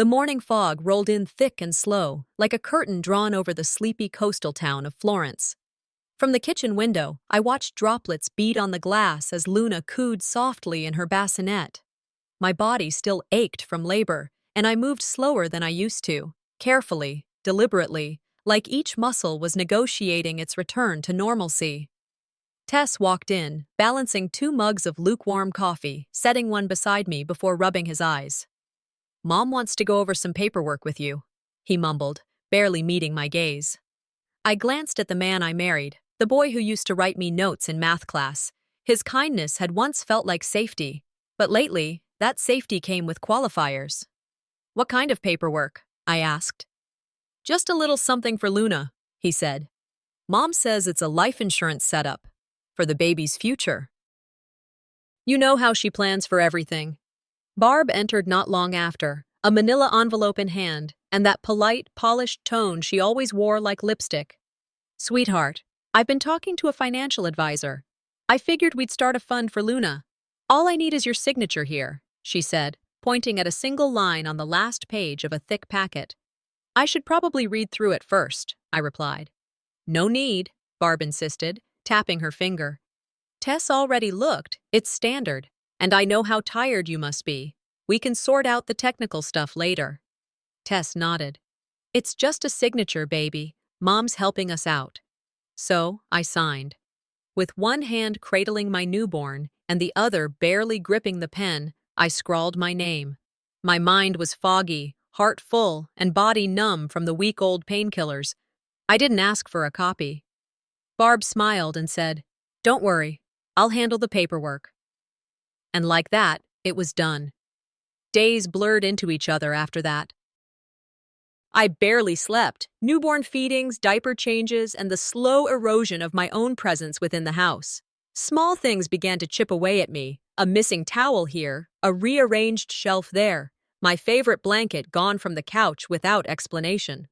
The morning fog rolled in thick and slow, like a curtain drawn over the sleepy coastal town of Florence. From the kitchen window, I watched droplets beat on the glass as Luna cooed softly in her bassinet. My body still ached from labor, and I moved slower than I used to, carefully, deliberately, like each muscle was negotiating its return to normalcy. Tess walked in, balancing 2 mugs of lukewarm coffee, setting one beside me before rubbing his eyes. "Mom wants to go over some paperwork with you," he mumbled, barely meeting my gaze. I glanced at the man I married, the boy who used to write me notes in math class. His kindness had once felt like safety, but lately, that safety came with qualifiers. "What kind of paperwork?" I asked. "Just a little something for Luna," he said. "Mom says it's a life insurance setup for the baby's future. You know how she plans for everything." Barb entered not long after, a manila envelope in hand, and that polite, polished tone she always wore like lipstick. "Sweetheart, I've been talking to a financial advisor. I figured we'd start a fund for Luna. All I need is your signature here," she said, pointing at a single line on the last page of a thick packet. "I should probably read through it first," I replied. "No need," Barb insisted, tapping her finger. "Tess already looked, it's standard, and I know how tired you must be. We can sort out the technical stuff later." Tess nodded. "It's just a signature, baby. Mom's helping us out." So, I signed. With one hand cradling my newborn and the other barely gripping the pen, I scrawled my name. My mind was foggy, heart full, and body numb from the week-old painkillers. I didn't ask for a copy. Barb smiled and said, "Don't worry, I'll handle the paperwork." And like that, it was done. Days blurred into each other after that. I barely slept, newborn feedings, diaper changes, and the slow erosion of my own presence within the house. Small things began to chip away at me, a missing towel here, a rearranged shelf there, my favorite blanket gone from the couch without explanation.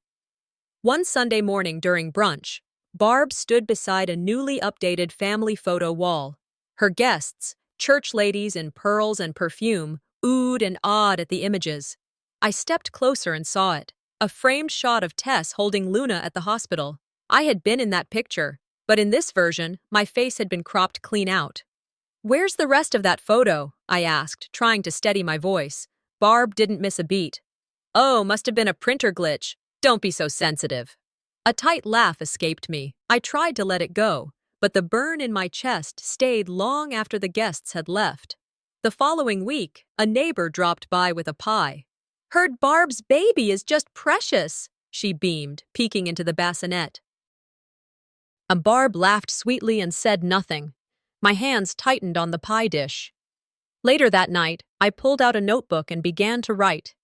One Sunday morning during brunch, Barb stood beside a newly updated family photo wall. Her guests, church ladies in pearls and perfume, oohed and awed at the images. I stepped closer and saw it. A framed shot of Tess holding Luna at the hospital. I had been in that picture, but in this version, my face had been cropped clean out. "Where's the rest of that photo?" I asked, trying to steady my voice. Barb didn't miss a beat. "Oh, must have been a printer glitch. Don't be so sensitive." A tight laugh escaped me. I tried to let it go, but the burn in my chest stayed long after the guests had left. The following week, a neighbor dropped by with a pie. "Heard Barb's baby is just precious," she beamed, peeking into the bassinet. Barb laughed sweetly and said nothing. My hands tightened on the pie dish. Later that night, I pulled out a notebook and began to write.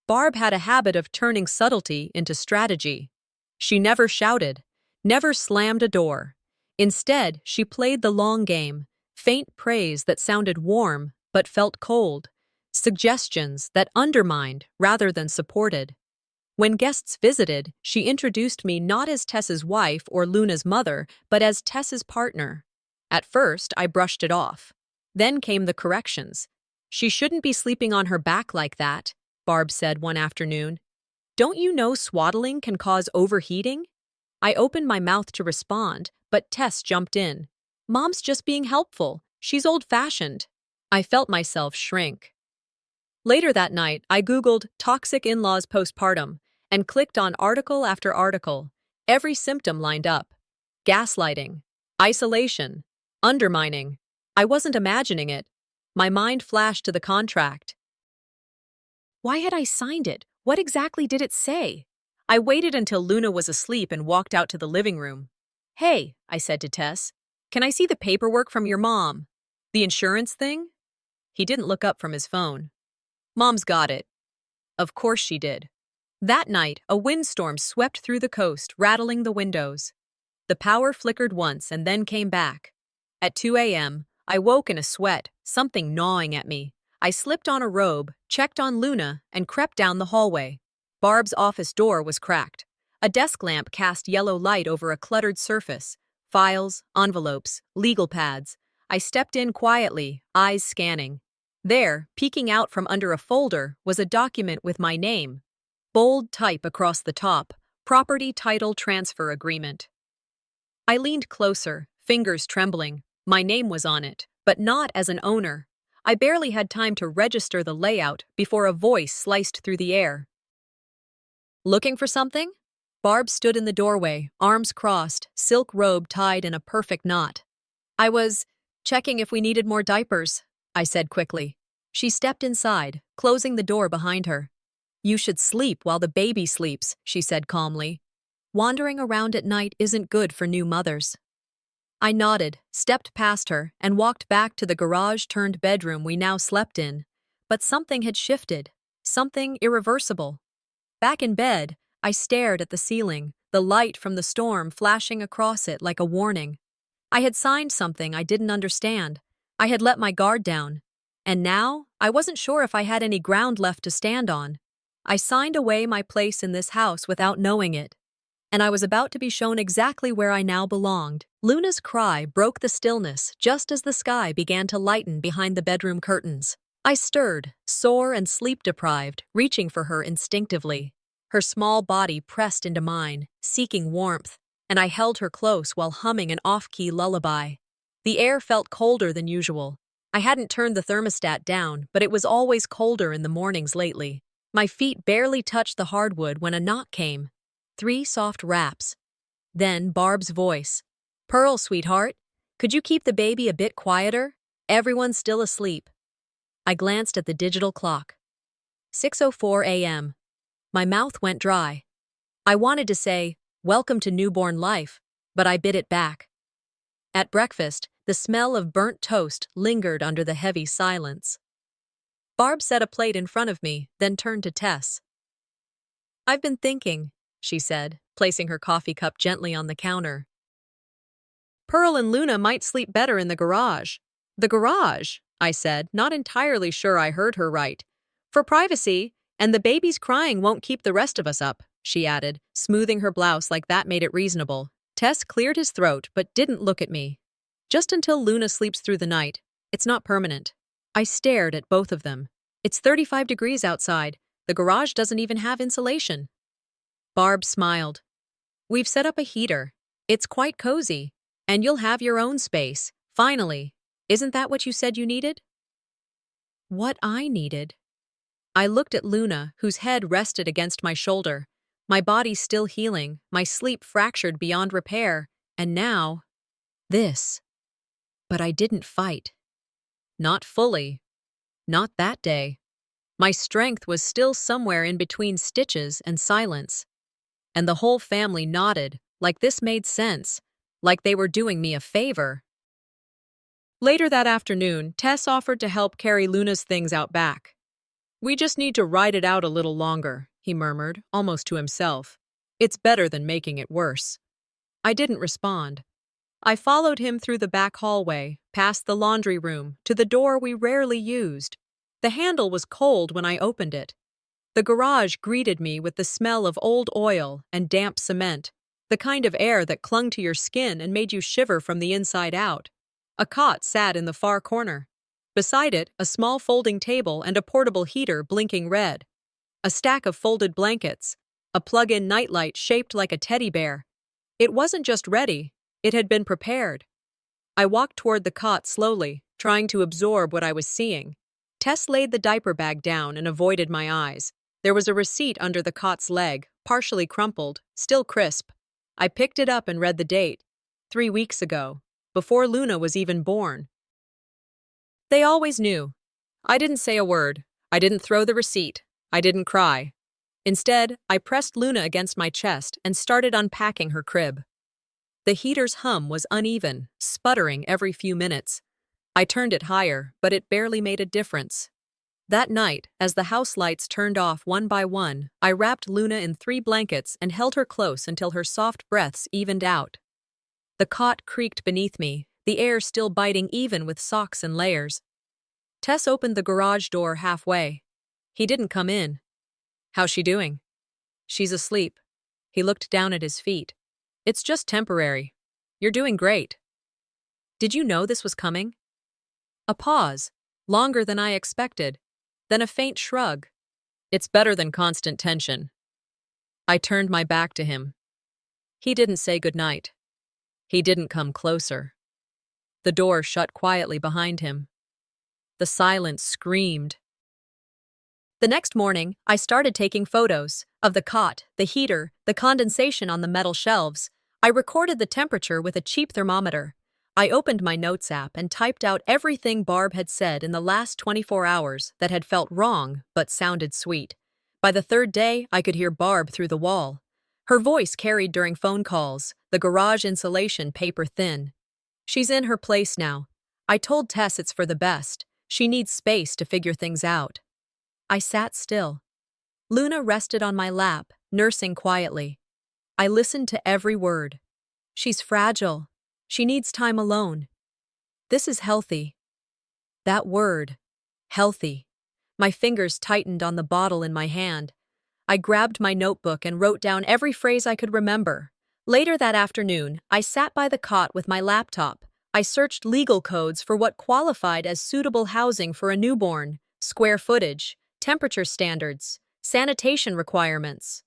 Barb had a habit of turning subtlety into strategy. She never shouted, never slammed a door. Instead, she played the long game, faint praise that sounded warm but felt cold. Suggestions that undermined rather than supported. When guests visited, she introduced me not as Tess's wife or Luna's mother, but as Tess's partner. At first, I brushed it off. Then came the corrections. "She shouldn't be sleeping on her back like that," Barb said one afternoon. "Don't you know swaddling can cause overheating?" I opened my mouth to respond, but Tess jumped in. "Mom's just being helpful. She's old-fashioned." I felt myself shrink. Later that night, I Googled toxic in-laws postpartum and clicked on article after article. Every symptom lined up. Gaslighting, isolation, undermining. I wasn't imagining it. My mind flashed to the contract. Why had I signed it? What exactly did it say? I waited until Luna was asleep and walked out to the living room. "Hey," I said to Tess, "can I see the paperwork from your mom? The insurance thing?" He didn't look up from his phone. "Mom's got it." Of course she did. That night, a windstorm swept through the coast, rattling the windows. The power flickered once and then came back. At 2 a.m., I woke in a sweat, something gnawing at me. I slipped on a robe, checked on Luna, and crept down the hallway. Barb's office door was cracked. A desk lamp cast yellow light over a cluttered surface. Files, envelopes, legal pads. I stepped in quietly, eyes scanning. There, peeking out from under a folder, was a document with my name. Bold type across the top, Property Title Transfer Agreement. I leaned closer, fingers trembling. My name was on it, but not as an owner. I barely had time to register the layout before a voice sliced through the air. Looking for something? Barb stood in the doorway, arms crossed, silk robe tied in a perfect knot. I was checking if we needed more diapers, I said quickly. She stepped inside, closing the door behind her. You should sleep while the baby sleeps, she said calmly. Wandering around at night isn't good for new mothers. I nodded, stepped past her, and walked back to the garage-turned-bedroom we now slept in. But something had shifted, something irreversible. Back in bed, I stared at the ceiling, the light from the storm flashing across it like a warning. I had signed something I didn't understand. I had let my guard down. And now, I wasn't sure if I had any ground left to stand on. I signed away my place in this house without knowing it. And I was about to be shown exactly where I now belonged. Luna's cry broke the stillness just as the sky began to lighten behind the bedroom curtains. I stirred, sore and sleep-deprived, reaching for her instinctively. Her small body pressed into mine, seeking warmth, and I held her close while humming an off-key lullaby. The air felt colder than usual. I hadn't turned the thermostat down, but it was always colder in the mornings lately. My feet barely touched the hardwood when a knock came. 3 soft raps. Then Barb's voice. Pearl, sweetheart, could you keep the baby a bit quieter? Everyone's still asleep. I glanced at the digital clock. 6:04 a.m. My mouth went dry. I wanted to say, welcome to newborn life, but I bit it back. At breakfast, the smell of burnt toast lingered under the heavy silence. Barb set a plate in front of me, then turned to Tess. I've been thinking, she said, placing her coffee cup gently on the counter. Pearl and Luna might sleep better in the garage. The garage, I said, not entirely sure I heard her right. For privacy, and the baby's crying won't keep the rest of us up, she added, smoothing her blouse like that made it reasonable. Tess cleared his throat but didn't look at me. Just until Luna sleeps through the night. It's not permanent. I stared at both of them. It's 35 degrees outside. The garage doesn't even have insulation. Barb smiled. We've set up a heater. It's quite cozy. And you'll have your own space. Finally. Isn't that what you said you needed? What I needed? I looked at Luna, whose head rested against my shoulder. My body still healing, my sleep fractured beyond repair, and now, this. But I didn't fight. Not fully. Not that day. My strength was still somewhere in between stitches and silence. And the whole family nodded, like this made sense, like they were doing me a favor. Later that afternoon, Tess offered to help carry Luna's things out back. We just need to ride it out a little longer, he murmured, almost to himself. It's better than making it worse. I didn't respond. I followed him through the back hallway, past the laundry room, to the door we rarely used. The handle was cold when I opened it. The garage greeted me with the smell of old oil and damp cement, the kind of air that clung to your skin and made you shiver from the inside out. A cot sat in the far corner. Beside it, a small folding table and a portable heater blinking red. A stack of folded blankets, a plug-in nightlight shaped like a teddy bear. It wasn't just ready, it had been prepared. I walked toward the cot slowly, trying to absorb what I was seeing. Tess laid the diaper bag down and avoided my eyes. There was a receipt under the cot's leg, partially crumpled, still crisp. I picked it up and read the date. 3 weeks ago, before Luna was even born. They always knew. I didn't say a word. I didn't throw the receipt. I didn't cry. Instead, I pressed Luna against my chest and started unpacking her crib. The heater's hum was uneven, sputtering every few minutes. I turned it higher, but it barely made a difference. That night, as the house lights turned off one by one, I wrapped Luna in 3 blankets and held her close until her soft breaths evened out. The cot creaked beneath me, the air still biting even with socks and layers. Tess opened the garage door halfway. He didn't come in. How's she doing? She's asleep. He looked down at his feet. It's just temporary. You're doing great. Did you know this was coming? A pause. longer than I expected, then a faint shrug. It's better than constant tension. I turned my back to him. He didn't say goodnight. He didn't come closer. The door shut quietly behind him. The silence screamed. The next morning, I started taking photos of the cot, the heater, the condensation on the metal shelves. I recorded the temperature with a cheap thermometer. I opened my notes app and typed out everything Barb had said in the last 24 hours that had felt wrong but sounded sweet. By the third day, I could hear Barb through the wall. Her voice carried during phone calls, the garage insulation paper thin. She's in her place now. I told Tess it's for the best. She needs space to figure things out. I sat still. Luna rested on my lap, nursing quietly. I listened to every word. She's fragile. She needs time alone. This is healthy. That word, healthy. My fingers tightened on the bottle in my hand. I grabbed my notebook and wrote down every phrase I could remember. Later that afternoon, I sat by the cot with my laptop. I searched legal codes for what qualified as suitable housing for a newborn, square footage, temperature standards, sanitation requirements.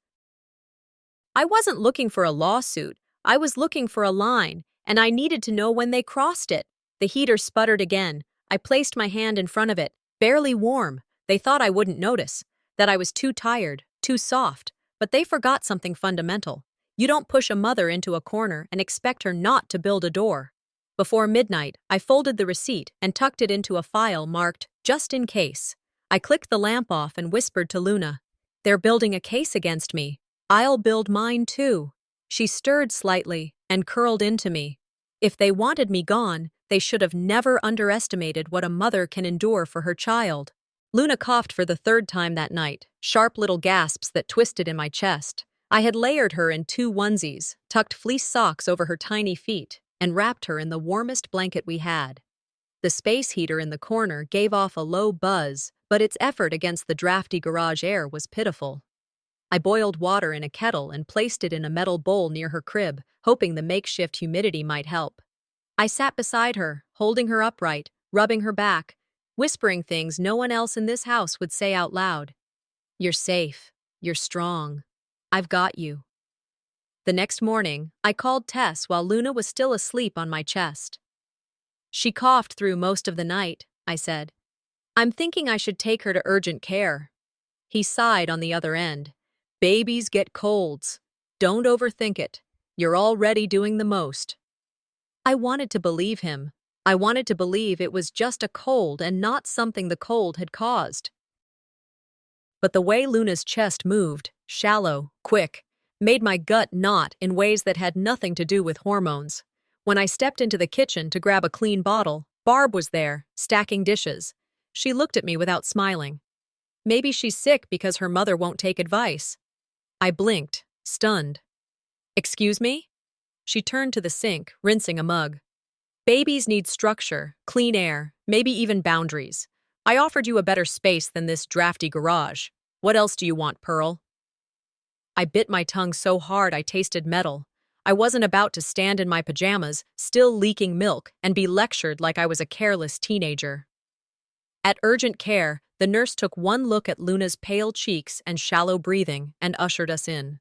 I wasn't looking for a lawsuit. I was looking for a line, and I needed to know when they crossed it. The heater sputtered again. I placed my hand in front of it, barely warm. They thought I wouldn't notice, that I was too tired, too soft, but they forgot something fundamental. You don't push a mother into a corner and expect her not to build a door. Before midnight, I folded the receipt and tucked it into a file marked, just in case. I clicked the lamp off and whispered to Luna, "They're building a case against me. I'll build mine too." She stirred slightly and curled into me. If they wanted me gone, they should have never underestimated what a mother can endure for her child. Luna coughed for the third time that night, sharp little gasps that twisted in my chest. I had layered her in 2 onesies, tucked fleece socks over her tiny feet, and wrapped her in the warmest blanket we had. The space heater in the corner gave off a low buzz, but its effort against the drafty garage air was pitiful. I boiled water in a kettle and placed it in a metal bowl near her crib, hoping the makeshift humidity might help. I sat beside her, holding her upright, rubbing her back, whispering things no one else in this house would say out loud. "You're safe. You're strong. I've got you." The next morning, I called Tess while Luna was still asleep on my chest. "She coughed through most of the night," I said. "I'm thinking I should take her to urgent care." He sighed on the other end. "Babies get colds. Don't overthink it. You're already doing the most." I wanted to believe him. I wanted to believe it was just a cold and not something the cold had caused. But the way Luna's chest moved, shallow, quick, made my gut knot in ways that had nothing to do with hormones. When I stepped into the kitchen to grab a clean bottle, Barb was there, stacking dishes. She looked at me without smiling. Maybe she's sick because her mother won't take advice. I blinked, stunned. "Excuse me?" She turned to the sink, rinsing a mug. "Babies need structure, clean air, maybe even boundaries. I offered you a better space than this drafty garage. What else do you want, Pearl?" I bit my tongue so hard I tasted metal. I wasn't about to stand in my pajamas, still leaking milk, and be lectured like I was a careless teenager. At urgent care, the nurse took one look at Luna's pale cheeks and shallow breathing and ushered us in.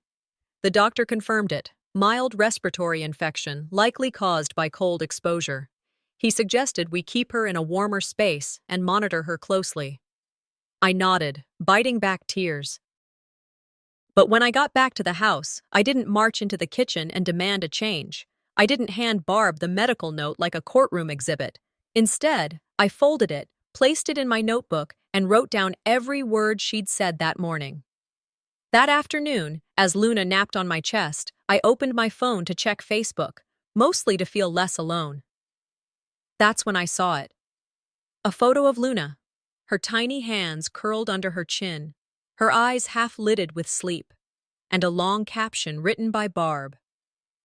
The doctor confirmed it. Mild respiratory infection, likely caused by cold exposure. He suggested we keep her in a warmer space and monitor her closely. I nodded, biting back tears. But when I got back to the house, I didn't march into the kitchen and demand a change. I didn't hand Barb the medical note like a courtroom exhibit. Instead, I folded it, placed it in my notebook, and wrote down every word she'd said that morning. That afternoon, as Luna napped on my chest, I opened my phone to check Facebook, mostly to feel less alone. That's when I saw it. A photo of Luna, her tiny hands curled under her chin, her eyes half-lidded with sleep, and a long caption written by Barb.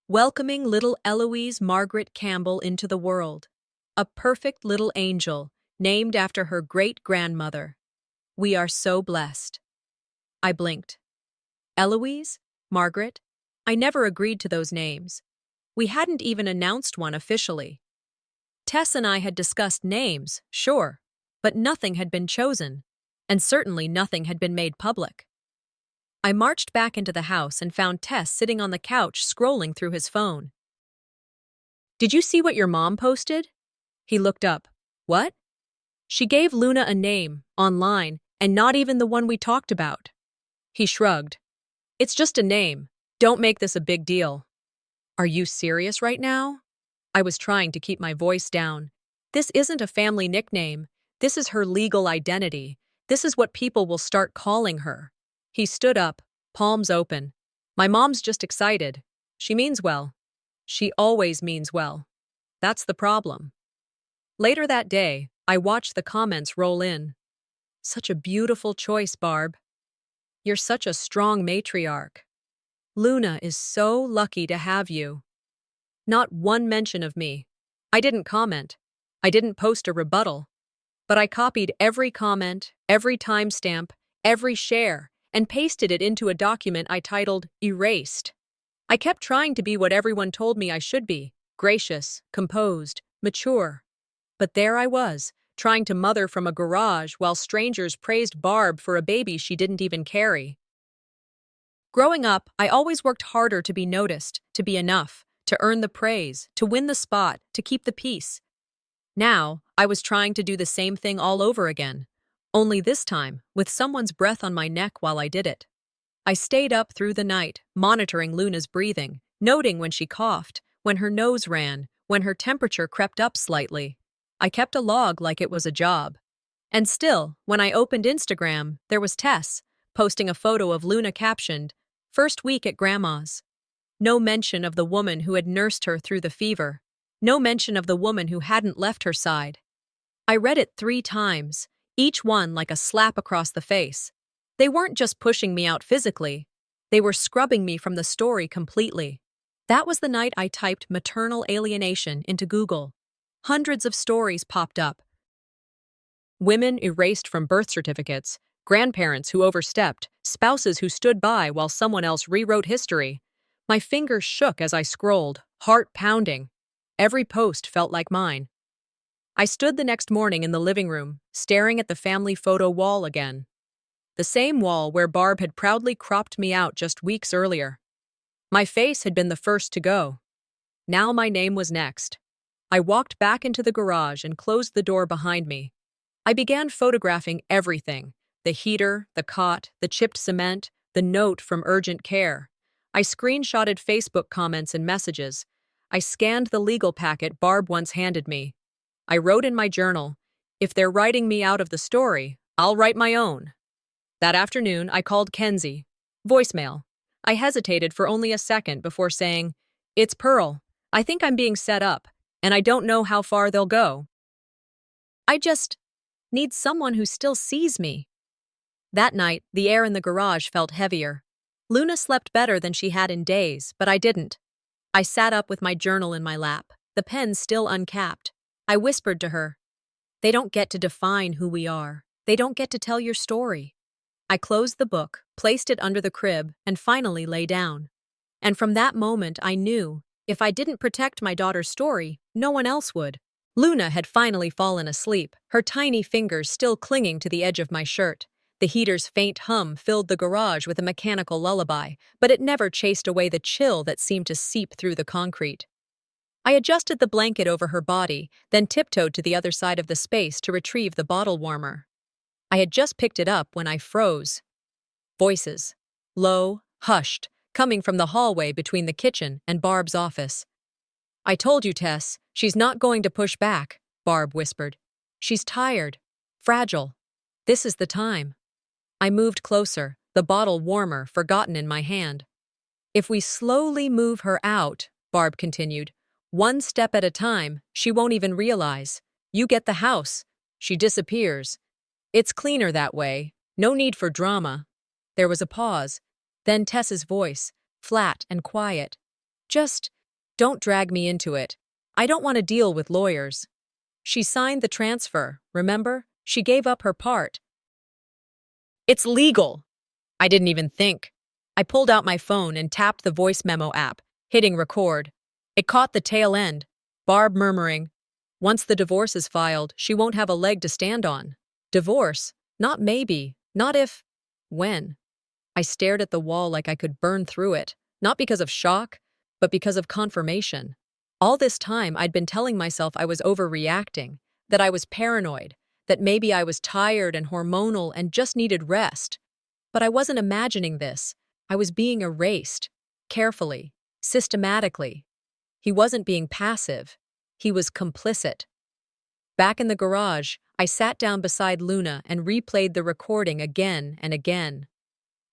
"Welcoming little Eloise Margaret Campbell into the world. A perfect little angel, named after her great-grandmother. We are so blessed." I blinked. Eloise? Margaret? I never agreed to those names. We hadn't even announced one officially. Tess and I had discussed names, sure, but nothing had been chosen, and certainly nothing had been made public. I marched back into the house and found Tess sitting on the couch scrolling through his phone. "Did you see what your mom posted?" He looked up. "What?" "She gave Luna a name, online, and not even the one we talked about." He shrugged. "It's just a name. Don't make this a big deal." "Are you serious right now?" I was trying to keep my voice down. "This isn't a family nickname. This is her legal identity. This is what people will start calling her." He stood up, palms open. "My mom's just excited. She means well. She always means well. That's the problem." Later that day, I watched the comments roll in. "Such a beautiful choice, Barb. You're such a strong matriarch. Luna is so lucky to have you." Not one mention of me. I didn't comment. I didn't post a rebuttal. But I copied every comment, every timestamp, every share, and pasted it into a document I titled Erased. I kept trying to be what everyone told me I should be: gracious, composed, mature. But there I was, trying to mother from a garage while strangers praised Barb for a baby she didn't even carry. Growing up, I always worked harder to be noticed, to be enough, to earn the praise, to win the spot, to keep the peace. Now, I was trying to do the same thing all over again, only this time with someone's breath on my neck while I did it. I stayed up through the night, monitoring Luna's breathing, noting when she coughed, when her nose ran, when her temperature crept up slightly. I kept a log like it was a job. And still, when I opened Instagram, there was Tess, posting a photo of Luna captioned, "First week at Grandma's." No mention of the woman who had nursed her through the fever. No mention of the woman who hadn't left her side. I read it 3 times, each one like a slap across the face. They weren't just pushing me out physically. They were scrubbing me from the story completely. That was the night I typed maternal alienation into Google. Hundreds of stories popped up. Women erased from birth certificates, grandparents who overstepped, spouses who stood by while someone else rewrote history. My fingers shook as I scrolled, heart pounding. Every post felt like mine. I stood the next morning in the living room, staring at the family photo wall again. The same wall where Barb had proudly cropped me out just weeks earlier. My face had been the first to go. Now my name was next. I walked back into the garage and closed the door behind me. I began photographing everything: the heater, the cot, the chipped cement, the note from urgent care. I screenshotted Facebook comments and messages. I scanned the legal packet Barb once handed me. I wrote in my journal, "If they're writing me out of the story, I'll write my own." That afternoon, I called Kenzie. Voicemail. I hesitated for only a second before saying, "It's Pearl. I think I'm being set up, and I don't know how far they'll go. I just need someone who still sees me." That night, the air in the garage felt heavier. Luna slept better than she had in days, but I didn't. I sat up with my journal in my lap, the pen still uncapped. I whispered to her, "They don't get to define who we are. They don't get to tell your story." I closed the book, placed it under the crib, and finally lay down. And from that moment, I knew, if I didn't protect my daughter's story, no one else would. Luna had finally fallen asleep, her tiny fingers still clinging to the edge of my shirt. The heater's faint hum filled the garage with a mechanical lullaby, but it never chased away the chill that seemed to seep through the concrete. I adjusted the blanket over her body, then tiptoed to the other side of the space to retrieve the bottle warmer. I had just picked it up when I froze. Voices. Low, hushed, coming from the hallway between the kitchen and Barb's office. "I told you, Tess, she's not going to push back," Barb whispered. "She's tired. Fragile. This is the time." I moved closer, the bottle warmer, forgotten in my hand. "If we slowly move her out," Barb continued, "one step at a time, she won't even realize. You get the house. She disappears. It's cleaner that way. No need for drama." There was a pause. Then Tess's voice, flat and quiet. "Just don't drag me into it. I don't want to deal with lawyers." She signed the transfer, remember? She gave up her part. "It's legal." I didn't even think. I pulled out my phone and tapped the voice memo app, hitting record. It caught the tail end. Barb murmuring, Once the divorce is filed, she won't have a leg to stand on. Divorce? Not maybe, not if, when. I stared at the wall like I could burn through it, not because of shock, but because of confirmation. All this time, I'd been telling myself I was overreacting, that I was paranoid, that maybe I was tired and hormonal and just needed rest. But I wasn't imagining this. I was being erased, carefully, systematically. He wasn't being passive. He was complicit. Back in the garage, I sat down beside Luna and replayed the recording again and again.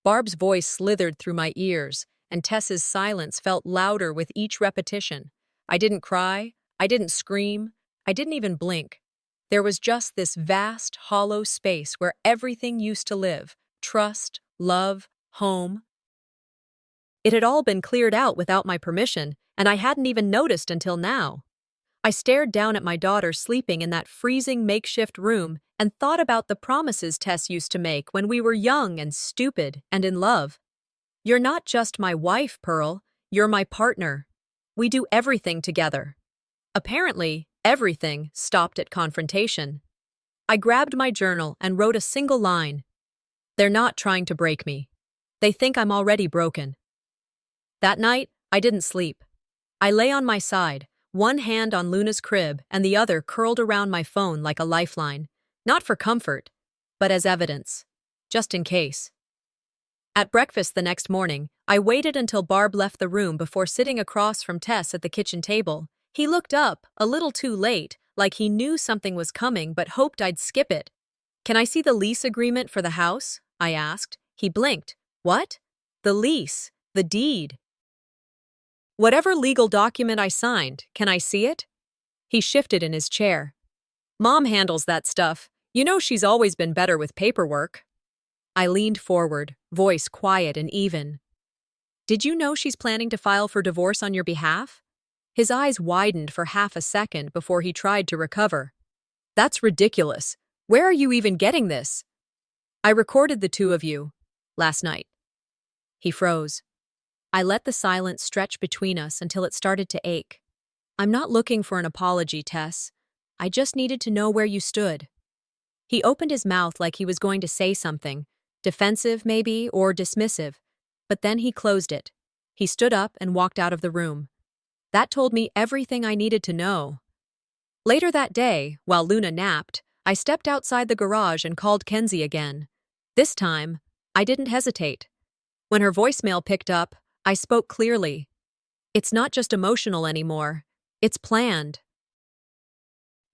Barb's voice slithered through my ears, and Tess's silence felt louder with each repetition. I didn't cry, I didn't scream, I didn't even blink. There was just this vast, hollow space where everything used to live: trust, love, home. It had all been cleared out without my permission, and I hadn't even noticed until now. I stared down at my daughter sleeping in that freezing makeshift room and thought about the promises Tess used to make when we were young and stupid and in love. "You're not just my wife, Pearl. You're my partner. We do everything together." Apparently, everything stopped at confrontation. I grabbed my journal and wrote a single line. "They're not trying to break me. They think I'm already broken." That night, I didn't sleep. I lay on my side, one hand on Luna's crib and the other curled around my phone like a lifeline, not for comfort, but as evidence, just in case. At breakfast the next morning, I waited until Barb left the room before sitting across from Tess at the kitchen table. He looked up, a little too late, like he knew something was coming but hoped I'd skip it. "Can I see the lease agreement for the house?" I asked. He blinked. "What?" "The lease, the deed. Whatever legal document I signed, can I see it?" He shifted in his chair. "Mom handles that stuff. You know she's always been better with paperwork." I leaned forward, voice quiet and even. "Did you know she's planning to file for divorce on your behalf?" His eyes widened for half a second before he tried to recover. "That's ridiculous. Where are you even getting this?" "I recorded the two of you last night." He froze. I let the silence stretch between us until it started to ache. "I'm not looking for an apology, Tess. I just needed to know where you stood." He opened his mouth like he was going to say something, defensive maybe, or dismissive, but then he closed it. He stood up and walked out of the room. That told me everything I needed to know. Later that day, while Luna napped, I stepped outside the garage and called Kenzie again. This time, I didn't hesitate. When her voicemail picked up, I spoke clearly. "It's not just emotional anymore. It's planned.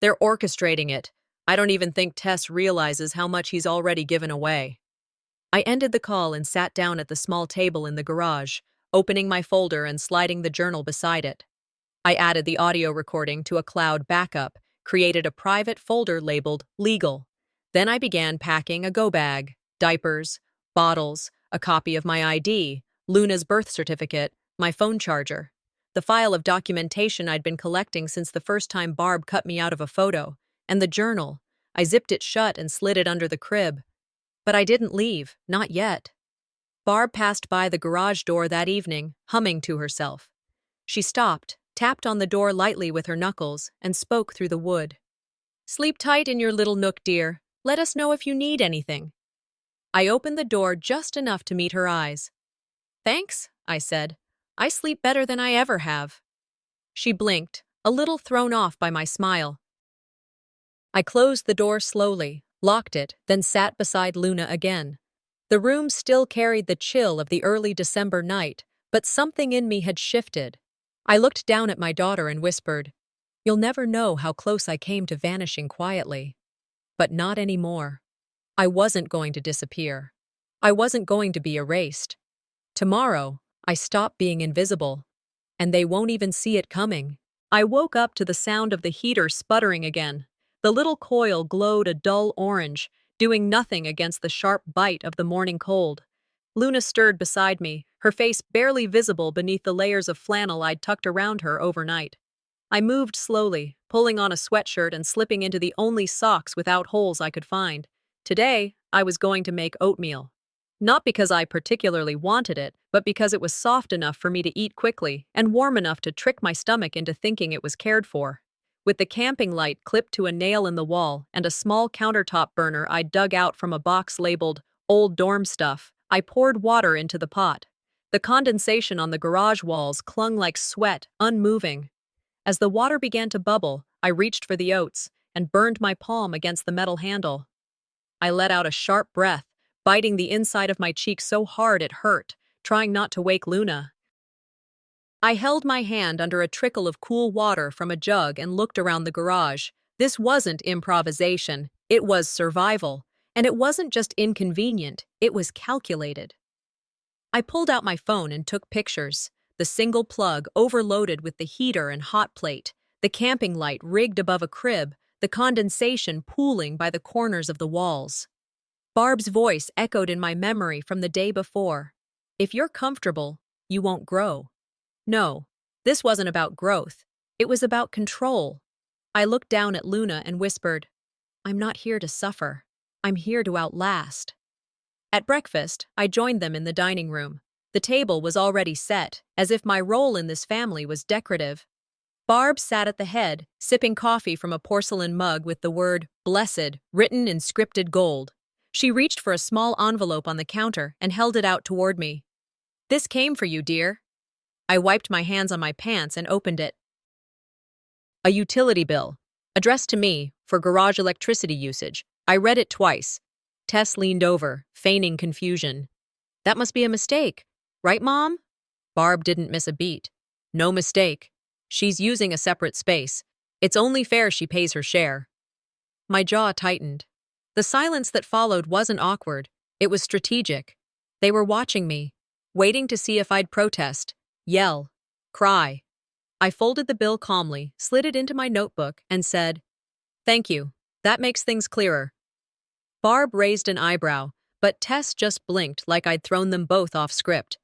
They're orchestrating it. I don't even think Tess realizes how much he's already given away." I ended the call and sat down at the small table in the garage, opening my folder and sliding the journal beside it. I added the audio recording to a cloud backup, created a private folder labeled Legal. Then I began packing a go bag: diapers, bottles, a copy of my ID, Luna's birth certificate, my phone charger, the file of documentation I'd been collecting since the first time Barb cut me out of a photo, and the journal. I zipped it shut and slid it under the crib. But I didn't leave, not yet. Barb passed by the garage door that evening, humming to herself. She stopped, tapped on the door lightly with her knuckles, and spoke through the wood. "Sleep tight in your little nook, dear. Let us know if you need anything." I opened the door just enough to meet her eyes. "Thanks," I said. "I sleep better than I ever have." She blinked, a little thrown off by my smile. I closed the door slowly, locked it, then sat beside Luna again. The room still carried the chill of the early December night, but something in me had shifted. I looked down at my daughter and whispered, "You'll never know how close I came to vanishing quietly." But not anymore. I wasn't going to disappear. I wasn't going to be erased. Tomorrow, I stop being invisible, and they won't even see it coming. I woke up to the sound of the heater sputtering again. The little coil glowed a dull orange, doing nothing against the sharp bite of the morning cold. Luna stirred beside me, her face barely visible beneath the layers of flannel I'd tucked around her overnight. I moved slowly, pulling on a sweatshirt and slipping into the only socks without holes I could find. Today, I was going to make oatmeal. Not because I particularly wanted it, but because it was soft enough for me to eat quickly and warm enough to trick my stomach into thinking it was cared for. with the camping light clipped to a nail in the wall and a small countertop burner I'd dug out from a box labeled "Old Dorm Stuff." I poured water into the pot. The condensation on the garage walls clung like sweat, unmoving. As the water began to bubble, I reached for the oats and burned my palm against the metal handle. I let out a sharp breath, biting the inside of my cheek so hard it hurt, trying not to wake Luna. I held my hand under a trickle of cool water from a jug and looked around the garage. This wasn't improvisation, it was survival. And it wasn't just inconvenient, it was calculated. I pulled out my phone and took pictures. The single plug overloaded with the heater and hot plate, the camping light rigged above a crib, the condensation pooling by the corners of the walls. Barb's voice echoed in my memory from the day before. If you're comfortable, you won't grow. No, this wasn't about growth. It was about control. I looked down at Luna and whispered, "I'm not here to suffer. I'm here to outlast." At breakfast, I joined them in the dining room. The table was already set, as if my role in this family was decorative. Barb sat at the head, sipping coffee from a porcelain mug with the word "Blessed" written in scripted gold. She reached for a small envelope on the counter and held it out toward me. "This came for you, dear." I wiped my hands on my pants and opened it. A utility bill, addressed to me, for garage electricity usage. I read it twice. Tess leaned over, feigning confusion. "That must be a mistake, right, Mom?" Barb didn't miss a beat. "No mistake. She's using a separate space. It's only fair she pays her share." My jaw tightened. The silence that followed wasn't awkward. It was strategic. They were watching me, waiting to see if I'd protest, yell, cry. I folded the bill calmly, slid it into my notebook, and said, "Thank you. That makes things clearer." Barb raised an eyebrow, but Tess just blinked like I'd thrown them both off script.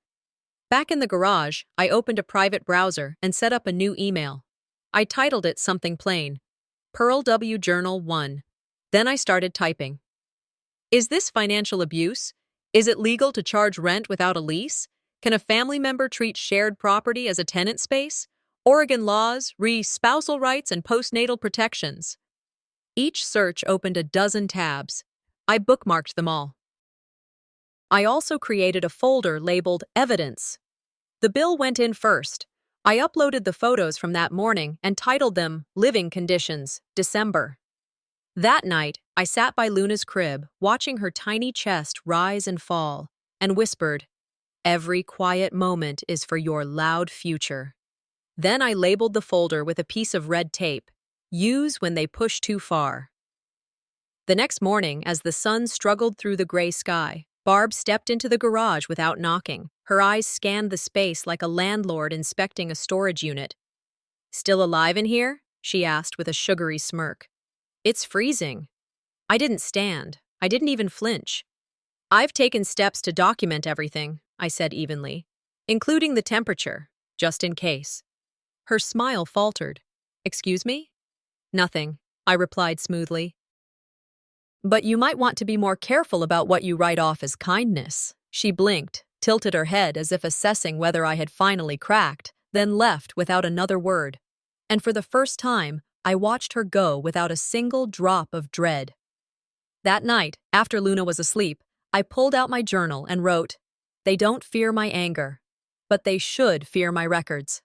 Back in the garage, I opened a private browser and set up a new email. I titled it something plain, Pearl W. Journal 1. Then I started typing. "Is this financial abuse? Is it legal to charge rent without a lease? Can a family member treat shared property as a tenant space? Oregon laws, spousal rights, and postnatal protections." Each search opened a dozen tabs. I bookmarked them all. I also created a folder labeled Evidence. The bill went in first. I uploaded the photos from that morning and titled them Living Conditions, December. That night, I sat by Luna's crib, watching her tiny chest rise and fall, and whispered, "Every quiet moment is for your loud future." Then I labeled the folder with a piece of red tape, "Use when they push too far." The next morning, as the sun struggled through the gray sky, Barb stepped into the garage without knocking. Her eyes scanned the space like a landlord inspecting a storage unit. "Still alive in here?" she asked with a sugary smirk. "It's freezing." I didn't stand. I didn't even flinch. "I've taken steps to document everything," I said evenly, "including the temperature, just in case." Her smile faltered. "Excuse me?" "Nothing," I replied smoothly. "But you might want to be more careful about what you write off as kindness." She blinked, tilted her head as if assessing whether I had finally cracked, then left without another word. And for the first time, I watched her go without a single drop of dread. That night, after Luna was asleep, I pulled out my journal and wrote, "They don't fear my anger, but they should fear my records."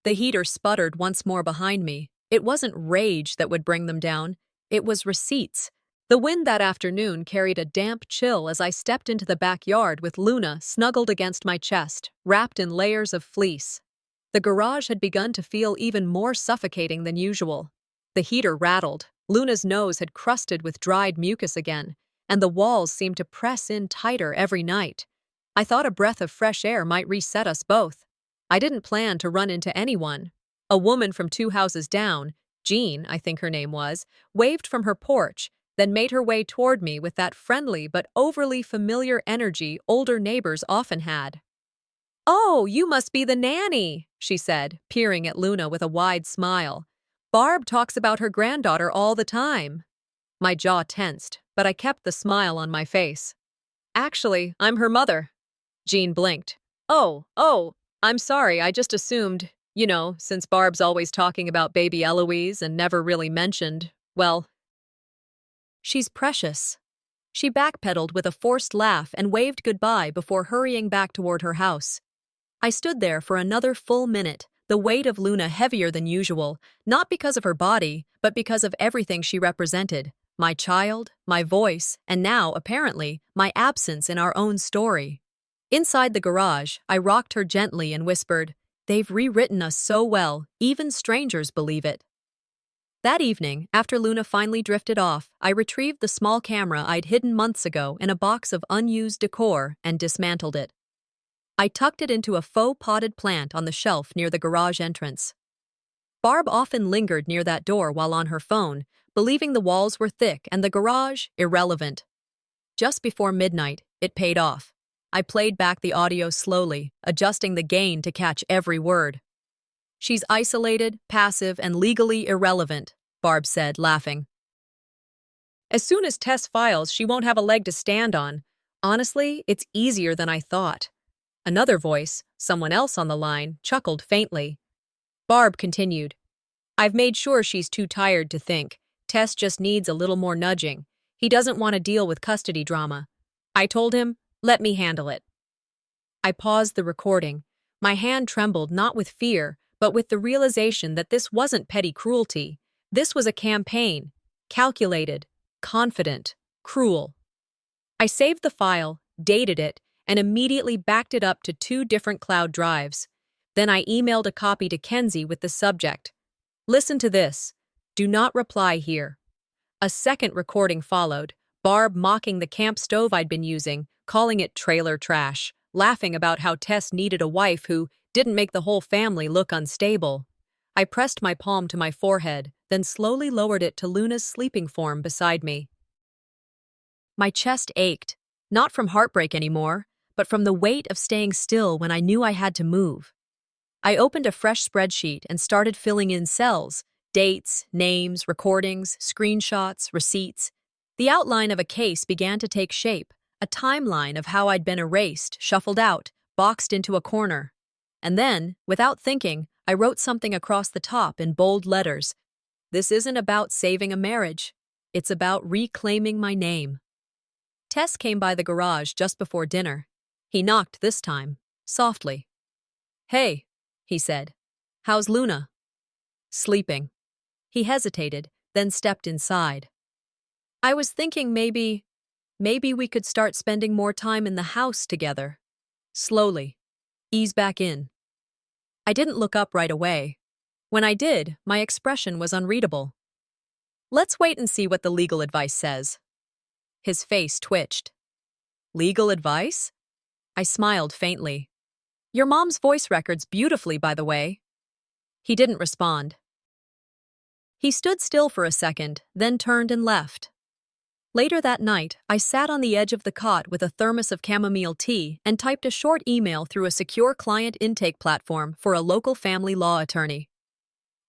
The heater sputtered once more behind me. It wasn't rage that would bring them down. It was receipts. The wind that afternoon carried a damp chill as I stepped into the backyard with Luna snuggled against my chest, wrapped in layers of fleece. The garage had begun to feel even more suffocating than usual. The heater rattled, Luna's nose had crusted with dried mucus again, and the walls seemed to press in tighter every night. I thought a breath of fresh air might reset us both. I didn't plan to run into anyone. A woman from 2 houses down, Jean, I think her name was, waved from her porch, then made her way toward me with that friendly but overly familiar energy older neighbors often had. "Oh, you must be the nanny," she said, peering at Luna with a wide smile. "Barb talks about her granddaughter all the time." My jaw tensed, but I kept the smile on my face. "Actually, I'm her mother." Jean blinked. Oh, I'm sorry, I just assumed." Since Barb's always talking about baby Eloise and never really mentioned, well, she's precious. She backpedaled with a forced laugh and waved goodbye before hurrying back toward her house. I stood there for another full minute, the weight of Luna heavier than usual, not because of her body, but because of everything she represented. My child, my voice, and now, apparently, my absence in our own story. Inside the garage, I rocked her gently and whispered, "They've rewritten us so well, even strangers believe it." That evening, after Luna finally drifted off, I retrieved the small camera I'd hidden months ago in a box of unused decor and dismantled it. I tucked it into a faux potted plant on the shelf near the garage entrance. Barb often lingered near that door while on her phone, believing the walls were thick and the garage irrelevant. Just before midnight, it paid off. I played back the audio slowly, adjusting the gain to catch every word. "She's isolated, passive, and legally irrelevant," Barb said, laughing. "As soon as Tess files, she won't have a leg to stand on. Honestly, it's easier than I thought." Another voice, someone else on the line, chuckled faintly. Barb continued, "I've made sure she's too tired to think. Tess just needs a little more nudging. He doesn't want to deal with custody drama. I told him, let me handle it." I paused the recording. My hand trembled not with fear, but with the realization that this wasn't petty cruelty. This was a campaign. Calculated, confident, cruel. I saved the file, dated it, and immediately backed it up to 2 different cloud drives. Then I emailed a copy to Kenzie with the subject, "Listen to this. Do not reply here." A second recording followed, Barb mocking the camp stove I'd been using, calling it trailer trash, laughing about how Tess needed a wife who didn't make the whole family look unstable. I pressed my palm to my forehead, then slowly lowered it to Luna's sleeping form beside me. My chest ached, not from heartbreak anymore, but from the weight of staying still when I knew I had to move. I opened a fresh spreadsheet and started filling in cells, dates, names, recordings, screenshots, receipts. The outline of a case began to take shape, a timeline of how I'd been erased, shuffled out, boxed into a corner. And then, without thinking, I wrote something across the top in bold letters. "This isn't about saving a marriage. It's about reclaiming my name." Tess came by the garage just before dinner. He knocked this time, softly. "Hey," he said. "How's Luna?" "Sleeping." He hesitated, then stepped inside. "I was thinking maybe we could start spending more time in the house together." Slowly. Ease back in. I didn't look up right away. When I did, my expression was unreadable. "Let's wait and see what the legal advice says." His face twitched. "Legal advice?" I smiled faintly. "Your mom's voice records beautifully, by the way." He didn't respond. He stood still for a second, then turned and left. Later that night, I sat on the edge of the cot with a thermos of chamomile tea and typed a short email through a secure client intake platform for a local family law attorney.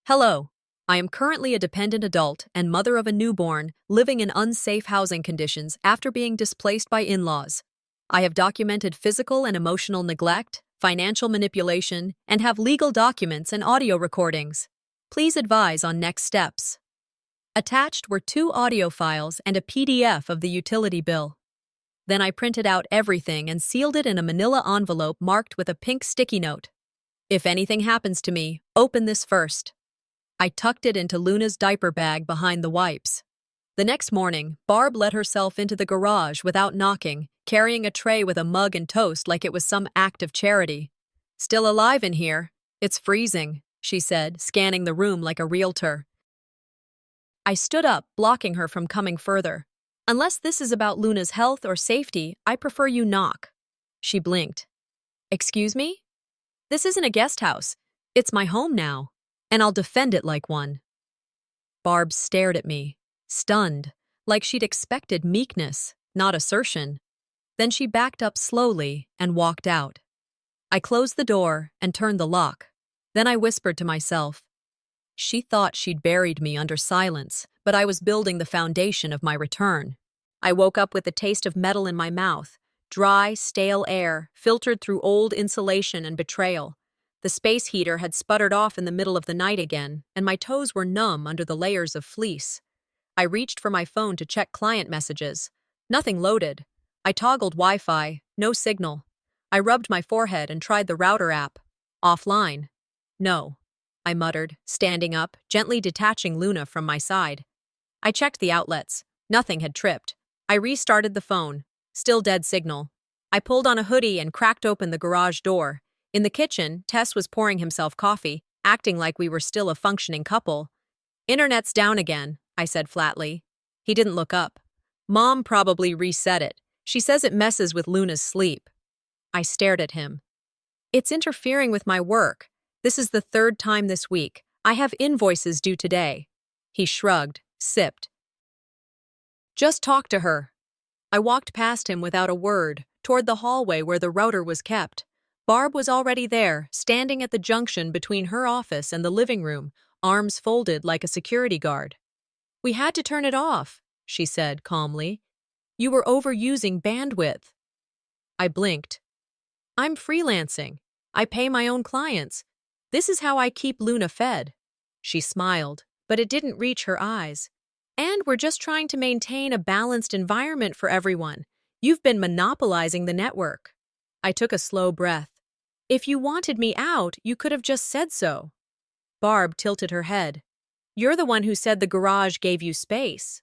"Hello. I am currently a dependent adult and mother of a newborn living in unsafe housing conditions after being displaced by in-laws. I have documented physical and emotional neglect, financial manipulation, and have legal documents and audio recordings. Please advise on next steps." Attached were 2 audio files and a PDF of the utility bill. Then I printed out everything and sealed it in a manila envelope marked with a pink sticky note. "If anything happens to me, open this first." I tucked it into Luna's diaper bag behind the wipes. The next morning, Barb let herself into the garage without knocking, carrying a tray with a mug and toast like it was some act of charity. "Still alive in here? It's freezing," she said, scanning the room like a realtor. I stood up, blocking her from coming further. "Unless this is about Luna's health or safety, I prefer you knock." She blinked. "Excuse me? This isn't a guest house. It's my home now, and I'll defend it like one." Barb stared at me, stunned, like she'd expected meekness, not assertion. Then she backed up slowly and walked out. I closed the door and turned the lock. Then I whispered to myself, she thought she'd buried me under silence, but I was building the foundation of my return. I woke up with the taste of metal in my mouth, dry, stale air, filtered through old insulation and betrayal. The space heater had sputtered off in the middle of the night again, and my toes were numb under the layers of fleece. I reached for my phone to check client messages. Nothing loaded. I toggled Wi-Fi, no signal. I rubbed my forehead and tried the router app. Offline. No, I muttered, standing up, gently detaching Luna from my side. I checked the outlets. Nothing had tripped. I restarted the phone. Still dead signal. I pulled on a hoodie and cracked open the garage door. In the kitchen, Tess was pouring himself coffee, acting like we were still a functioning couple. "Internet's down again," I said flatly. He didn't look up. "Mom probably reset it. She says it messes with Luna's sleep." I stared at him. "It's interfering with my work. This is the third time this week. I have invoices due today." He shrugged, sipped. "Just talk to her." I walked past him without a word, toward the hallway where the router was kept. Barb was already there, standing at the junction between her office and the living room, arms folded like a security guard. "We had to turn it off," she said calmly. "You were overusing bandwidth." I blinked. "I'm freelancing. I pay my own clients. This is how I keep Luna fed." She smiled, but it didn't reach her eyes. "And we're just trying to maintain a balanced environment for everyone. You've been monopolizing the network." I took a slow breath. "If you wanted me out, you could have just said so." Barb tilted her head. "You're the one who said the garage gave you space."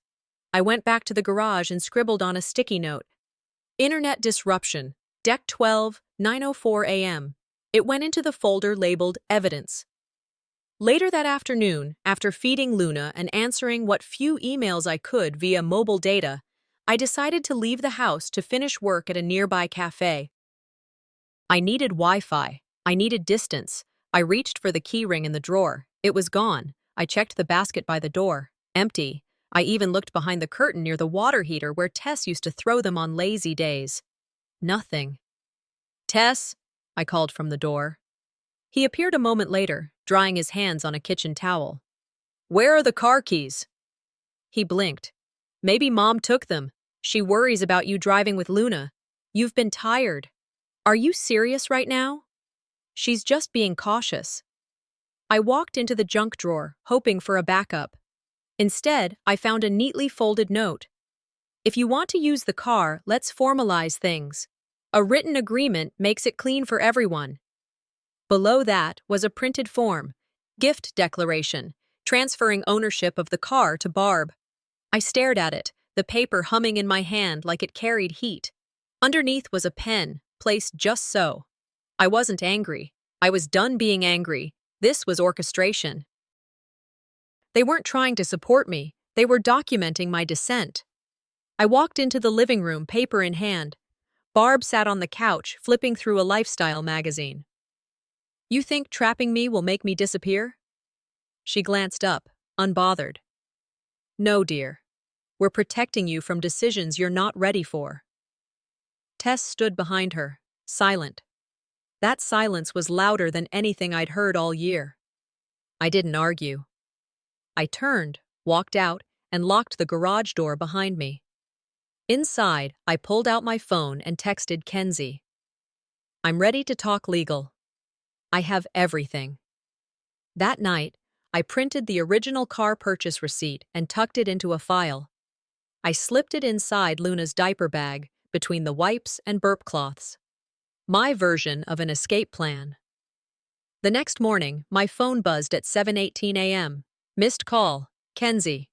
I went back to the garage and scribbled on a sticky note. "Internet disruption. Deck 12, 9:04 a.m. It went into the folder labeled Evidence. Later that afternoon, after feeding Luna and answering what few emails I could via mobile data, I decided to leave the house to finish work at a nearby cafe. I needed Wi-Fi. I needed distance. I reached for the keyring in the drawer. It was gone. I checked the basket by the door. Empty. I even looked behind the curtain near the water heater where Tess used to throw them on lazy days. Nothing. "Tess," I called from the door. He appeared a moment later, drying his hands on a kitchen towel. "Where are the car keys?" He blinked. "Maybe Mom took them. She worries about you driving with Luna. You've been tired." "Are you serious right now?" "She's just being cautious." I walked into the junk drawer, hoping for a backup. Instead, I found a neatly folded note. "If you want to use the car, let's formalize things. A written agreement makes it clean for everyone." Below that was a printed form, gift declaration, transferring ownership of the car to Barb. I stared at it, the paper humming in my hand like it carried heat. Underneath was a pen, placed just so. I wasn't angry. I was done being angry. This was orchestration. They weren't trying to support me. They were documenting my dissent. I walked into the living room, paper in hand. Barb sat on the couch, flipping through a lifestyle magazine. "You think trapping me will make me disappear?" She glanced up, unbothered. "No, dear. We're protecting you from decisions you're not ready for." Tess stood behind her, silent. That silence was louder than anything I'd heard all year. I didn't argue. I turned, walked out, and locked the garage door behind me. Inside, I pulled out my phone and texted Kenzie. "I'm ready to talk legal. I have everything." That night, I printed the original car purchase receipt and tucked it into a file. I slipped it inside Luna's diaper bag, between the wipes and burp cloths. My version of an escape plan. The next morning, my phone buzzed at 7:18 a.m. Missed call, Kenzie.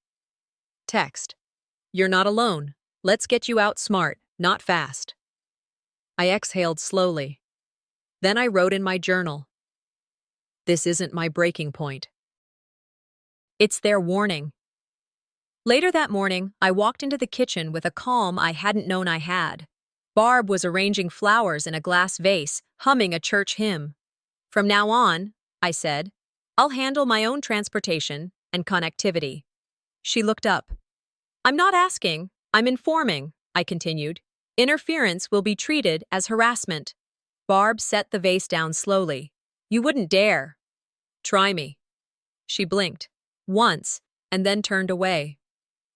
Text. "You're not alone. Let's get you out smart, not fast." I exhaled slowly. Then I wrote in my journal. This isn't my breaking point. It's their warning. Later that morning, I walked into the kitchen with a calm I hadn't known I had. Barb was arranging flowers in a glass vase, humming a church hymn. "From now on," I said, "I'll handle my own transportation and connectivity." She looked up. "I'm not asking, I'm informing," I continued. "Interference will be treated as harassment." Barb set the vase down slowly. "You wouldn't dare." "Try me." She blinked, once, and then turned away.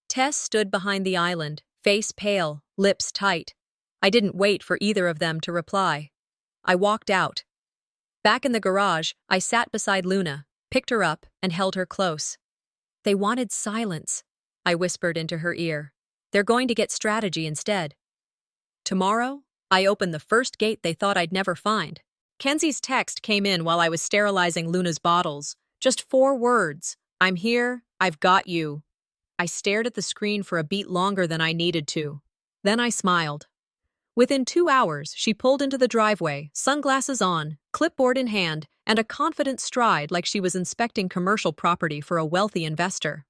Tess stood behind the island, face pale, lips tight. I didn't wait for either of them to reply. I walked out. Back in the garage, I sat beside Luna, picked her up, and held her close. They wanted silence, I whispered into her ear. They're going to get strategy instead. Tomorrow, I opened the first gate they thought I'd never find. Kenzie's text came in while I was sterilizing Luna's bottles. Just 4 words. I'm here, I've got you. I stared at the screen for a beat longer than I needed to. Then I smiled. Within 2 hours, she pulled into the driveway, sunglasses on, clipboard in hand, and a confident stride like she was inspecting commercial property for a wealthy investor.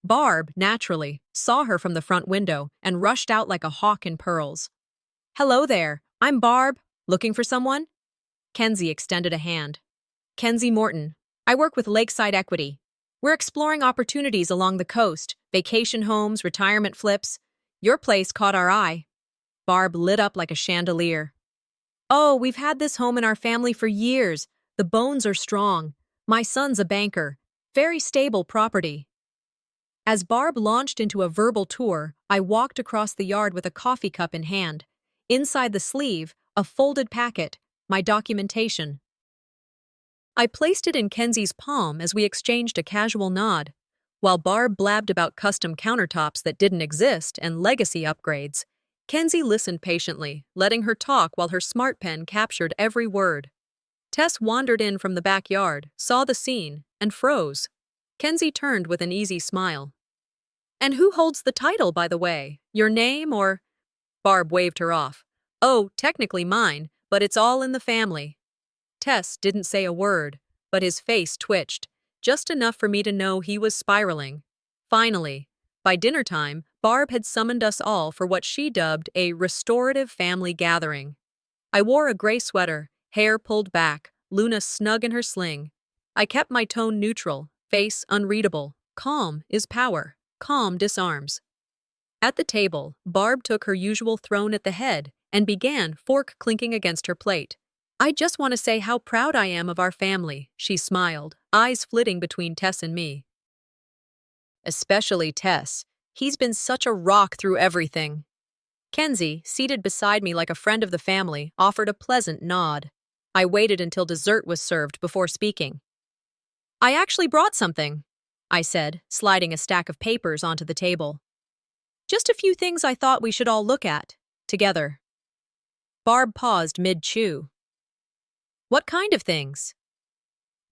Barb, naturally, saw her from the front window and rushed out like a hawk in pearls. Hello there, I'm Barb. Looking for someone? Kenzie extended a hand. Kenzie Morton. I work with Lakeside Equity. We're exploring opportunities along the coast, vacation homes, retirement flips. Your place caught our eye. Barb lit up like a chandelier. Oh, we've had this home in our family for years. The bones are strong. My son's a banker. Very stable property. As Barb launched into a verbal tour, I walked across the yard with a coffee cup in hand. Inside the sleeve, a folded packet, my documentation. I placed it in Kenzie's palm as we exchanged a casual nod. While Barb blabbed about custom countertops that didn't exist and legacy upgrades, Kenzie listened patiently, letting her talk while her smart pen captured every word. Tess wandered in from the backyard, saw the scene, and froze. Kenzie turned with an easy smile. And who holds the title, by the way? Your name or… Barb waved her off. Oh, technically mine, but it's all in the family. Tess didn't say a word, but his face twitched, just enough for me to know he was spiraling. Finally, by dinner time, Barb had summoned us all for what she dubbed a restorative family gathering. I wore a gray sweater, hair pulled back, Luna snug in her sling. I kept my tone neutral, face unreadable. Calm is power. Calm disarms. At the table, Barb took her usual throne at the head and began fork clinking against her plate. I just want to say how proud I am of our family, she smiled, eyes flitting between Tess and me. Especially Tess. He's been such a rock through everything. Kenzie, seated beside me like a friend of the family, offered a pleasant nod. I waited until dessert was served before speaking. I actually brought something, I said, sliding a stack of papers onto the table. Just a few things I thought we should all look at, together. Barb paused mid-chew. What kind of things?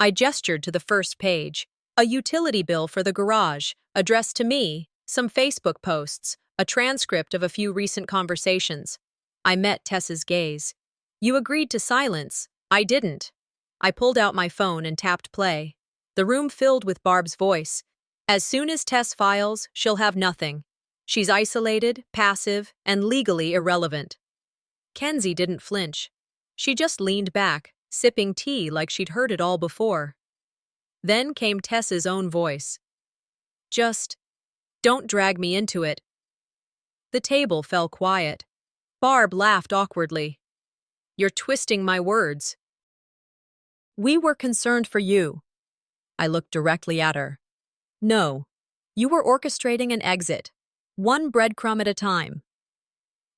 I gestured to the first page. A utility bill for the garage, addressed to me, some Facebook posts, a transcript of a few recent conversations. I met Tess's gaze. You agreed to silence. I didn't. I pulled out my phone and tapped play. The room filled with Barb's voice. As soon as Tess files, she'll have nothing. She's isolated, passive, and legally irrelevant. Kenzie didn't flinch. She just leaned back, sipping tea like she'd heard it all before. Then came Tess's own voice. Just, don't drag me into it. The table fell quiet. Barb laughed awkwardly. You're twisting my words. We were concerned for you. I looked directly at her. No, you were orchestrating an exit. One breadcrumb at a time.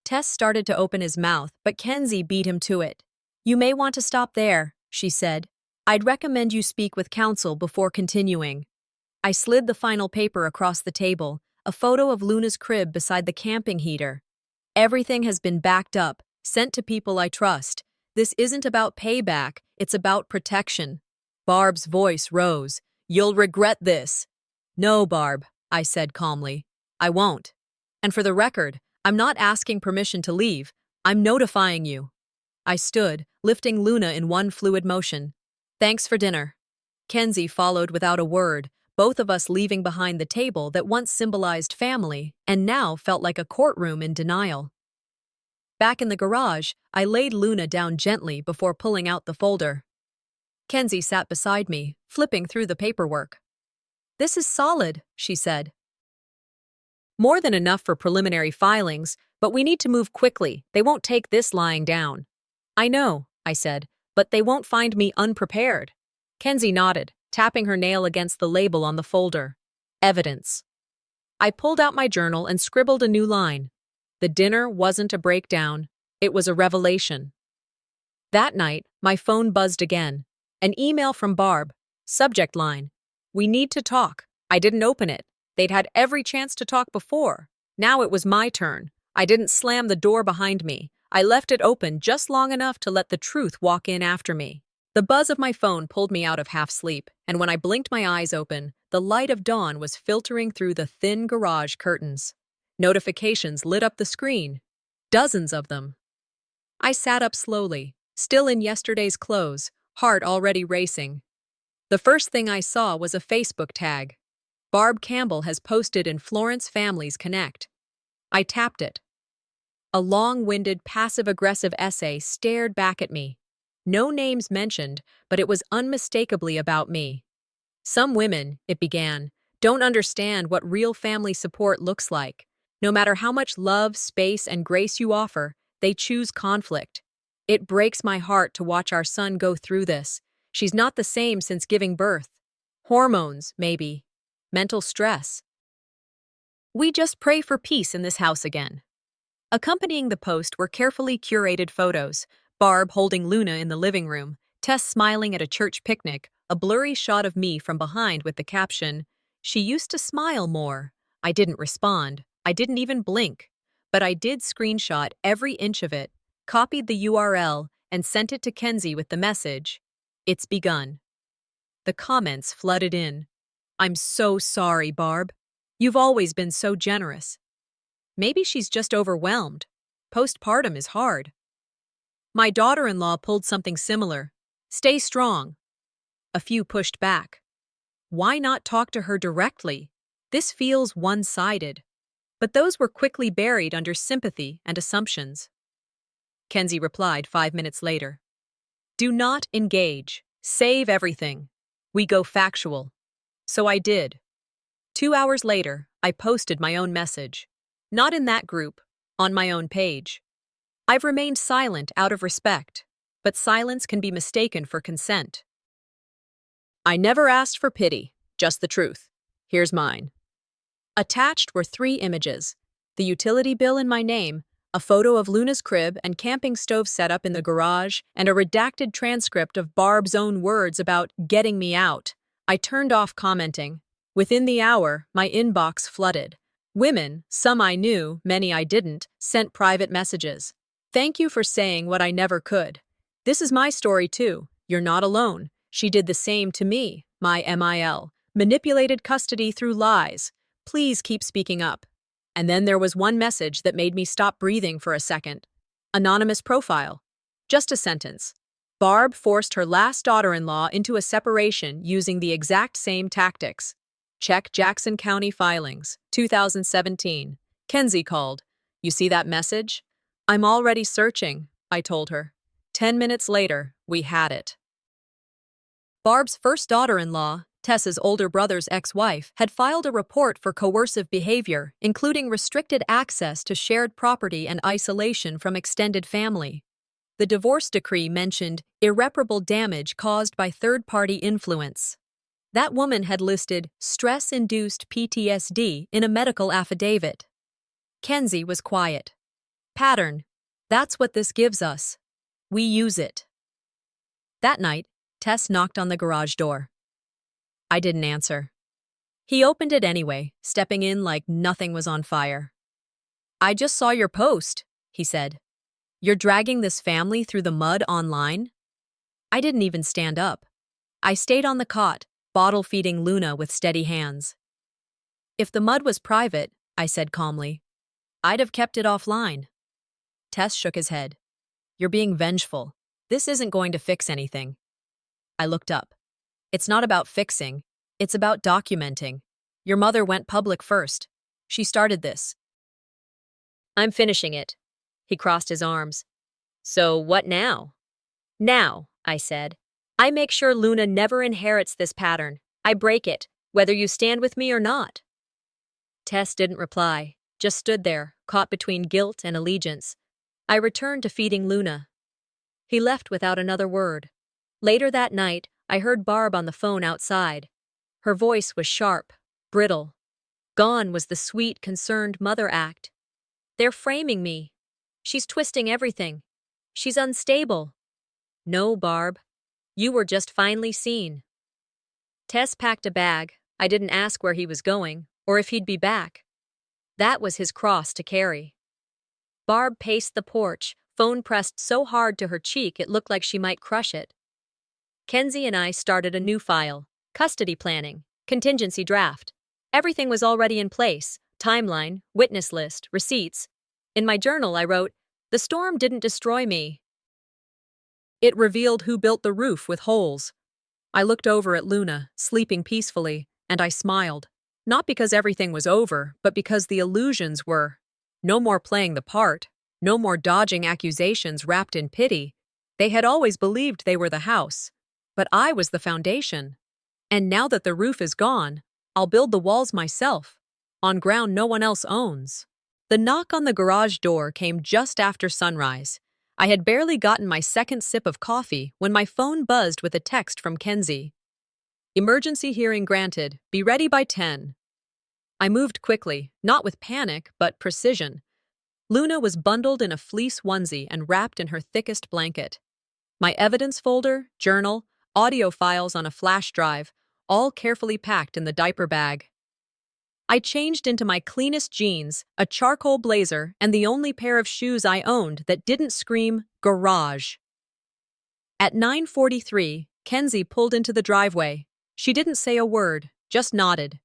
Tess started to open his mouth, but Kenzie beat him to it. You may want to stop there, she said. I'd recommend you speak with counsel before continuing. I slid the final paper across the table, a photo of Luna's crib beside the camping heater. Everything has been backed up, sent to people I trust. This isn't about payback, it's about protection. Barb's voice rose. You'll regret this. No, Barb, I said calmly. I won't. And for the record, I'm not asking permission to leave. I'm notifying you. I stood, lifting Luna in one fluid motion. Thanks for dinner. Kenzie followed without a word, both of us leaving behind the table that once symbolized family and now felt like a courtroom in denial. Back in the garage, I laid Luna down gently before pulling out the folder. Kenzie sat beside me, flipping through the paperwork. This is solid, she said. More than enough for preliminary filings, but we need to move quickly. They won't take this lying down. I know, I said, but they won't find me unprepared. Kenzie nodded, tapping her nail against the label on the folder. Evidence. I pulled out my journal and scribbled a new line. The dinner wasn't a breakdown. It was a revelation. That night, my phone buzzed again. An email from Barb. Subject line: "We need to talk." I didn't open it. They'd had every chance to talk before. Now it was my turn. I didn't slam the door behind me. I left it open just long enough to let the truth walk in after me. The buzz of my phone pulled me out of half sleep, and when I blinked my eyes open, the light of dawn was filtering through the thin garage curtains. Notifications lit up the screen. Dozens of them. I sat up slowly, still in yesterday's clothes, heart already racing. The first thing I saw was a Facebook tag. Barb Campbell has posted in Florence Families Connect. I tapped it. A long-winded, passive-aggressive essay stared back at me. No names mentioned, but it was unmistakably about me. "Some women," it began, "don't understand what real family support looks like. No matter how much love, space, and grace you offer, they choose conflict. It breaks my heart to watch our son go through this. She's not the same since giving birth. Hormones, maybe. Mental stress. We just pray for peace in this house again." Accompanying the post were carefully curated photos: Barb holding Luna in the living room, Tess smiling at a church picnic, a blurry shot of me from behind with the caption, "She used to smile more." I didn't respond. I didn't even blink. But I did screenshot every inch of it, copied the URL, and sent it to Kenzie with the message, "It's begun." The comments flooded in. "I'm so sorry, Barb. You've always been so generous." Maybe she's just overwhelmed. Postpartum is hard. My daughter-in-law pulled something similar. "Stay strong." A few pushed back. "Why not talk to her directly? This feels one-sided." But those were quickly buried under sympathy and assumptions. Kenzie replied 5 minutes later. "Do not engage. Save everything. We go factual." So I did. 2 hours later, I posted my own message. Not in that group, on my own page. I've remained silent out of respect, but silence can be mistaken for consent. I never asked for pity, just the truth. Here's mine. Attached were 3 images: the utility bill in my name, a photo of Luna's crib and camping stove setup in the garage, and a redacted transcript of Barb's own words about getting me out. I turned off commenting. Within the hour, my inbox flooded. Women, some I knew, many I didn't, sent private messages. "Thank you for saying what I never could. This is my story too. You're not alone. She did the same to me, my MIL. Manipulated custody through lies. Please keep speaking up." And then there was one message that made me stop breathing for a second. Anonymous profile. Just a sentence. Barb forced her last daughter-in-law into a separation using the exact same tactics. Check Jackson County filings, 2017. Kenzie called. "You see that message?" "I'm already searching," I told her. 10 minutes later, we had it. Barb's first daughter-in-law, Tessa's older brother's ex-wife, had filed a report for coercive behavior, including restricted access to shared property and isolation from extended family. The divorce decree mentioned irreparable damage caused by third-party influence. That woman had listed stress-induced PTSD in a medical affidavit. Kenzie was quiet. Pattern. That's what this gives us. We use it. That night, Tess knocked on the garage door. I didn't answer. He opened it anyway, stepping in like nothing was on fire. "I just saw your post," he said. "You're dragging this family through the mud online?" I didn't even stand up. I stayed on the cot, bottle-feeding Luna with steady hands. "If the mud was private," I said calmly, "I'd have kept it offline." Tess shook his head. "You're being vengeful. This isn't going to fix anything." I looked up. "It's not about fixing. It's about documenting. Your mother went public first. She started this." "I'm finishing it." He crossed his arms. "So what now?" "Now," I said, "I make sure Luna never inherits this pattern. I break it, whether you stand with me or not." Tess didn't reply, just stood there, caught between guilt and allegiance. I returned to feeding Luna. He left without another word. Later that night, I heard Barb on the phone outside. Her voice was sharp, brittle. Gone was the sweet, concerned mother act. "They're framing me. She's twisting everything. She's unstable." No, Barb. You were just finally seen. Tess packed a bag. I didn't ask where he was going, or if he'd be back. That was his cross to carry. Barb paced the porch, phone pressed so hard to her cheek it looked like she might crush it. Kenzie and I started a new file: custody planning, contingency draft. Everything was already in place: timeline, witness list, receipts. In my journal, I wrote, "The storm didn't destroy me. It revealed who built the roof with holes." I looked over at Luna, sleeping peacefully, and I smiled. Not because everything was over, but because the illusions were. No more playing the part. No more dodging accusations wrapped in pity. They had always believed they were the house. But I was the foundation. And now that the roof is gone, I'll build the walls myself, on ground no one else owns. The knock on the garage door came just after sunrise. I had barely gotten my second sip of coffee when my phone buzzed with a text from Kenzie. "Emergency hearing granted. Be ready by 10. I moved quickly, not with panic, but precision. Luna was bundled in a fleece onesie and wrapped in her thickest blanket. My evidence folder, journal, audio files on a flash drive, all carefully packed in the diaper bag. I changed into my cleanest jeans, a charcoal blazer, and the only pair of shoes I owned that didn't scream garage. At 9:43, Kenzie pulled into the driveway. She didn't say a word, just nodded.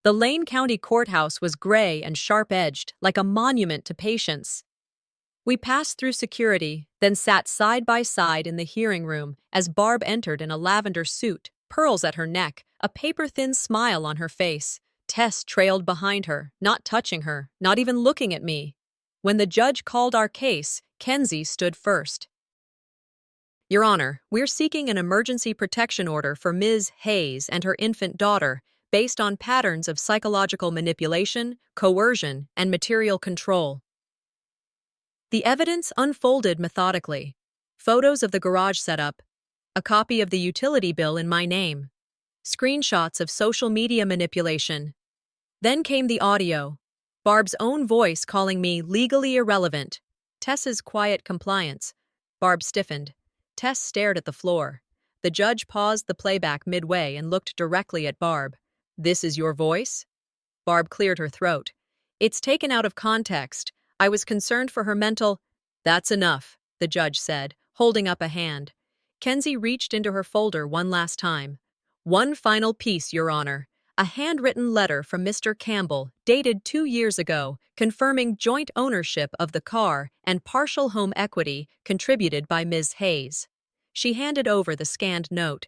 The Lane County Courthouse was gray and sharp-edged, like a monument to patience. We passed through security, then sat side by side in the hearing room as Barb entered in a lavender suit, pearls at her neck, a paper-thin smile on her face. Tess trailed behind her, not touching her, not even looking at me. When the judge called our case, Kenzie stood first. "Your Honor, we're seeking an emergency protection order for Ms. Hayes and her infant daughter, based on patterns of psychological manipulation, coercion, and material control." The evidence unfolded methodically. Photos of the garage setup, a copy of the utility bill in my name, screenshots of social media manipulation. Then came the audio. Barb's own voice calling me legally irrelevant. Tess's quiet compliance. Barb stiffened. Tess stared at the floor. The judge paused the playback midway and looked directly at Barb. "This is your voice?" Barb cleared her throat. "It's taken out of context. I was concerned for her mental—" "That's enough," the judge said, holding up a hand. Kenzie reached into her folder one last time. "One final piece, Your Honor. A handwritten letter from Mr. Campbell, dated 2 years ago, confirming joint ownership of the car and partial home equity contributed by Ms. Hayes." She handed over the scanned note.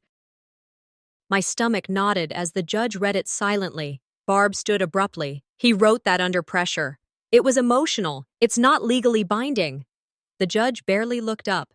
My stomach knotted as the judge read it silently. Barb stood abruptly. "He wrote that under pressure. It was emotional. It's not legally binding." The judge barely looked up.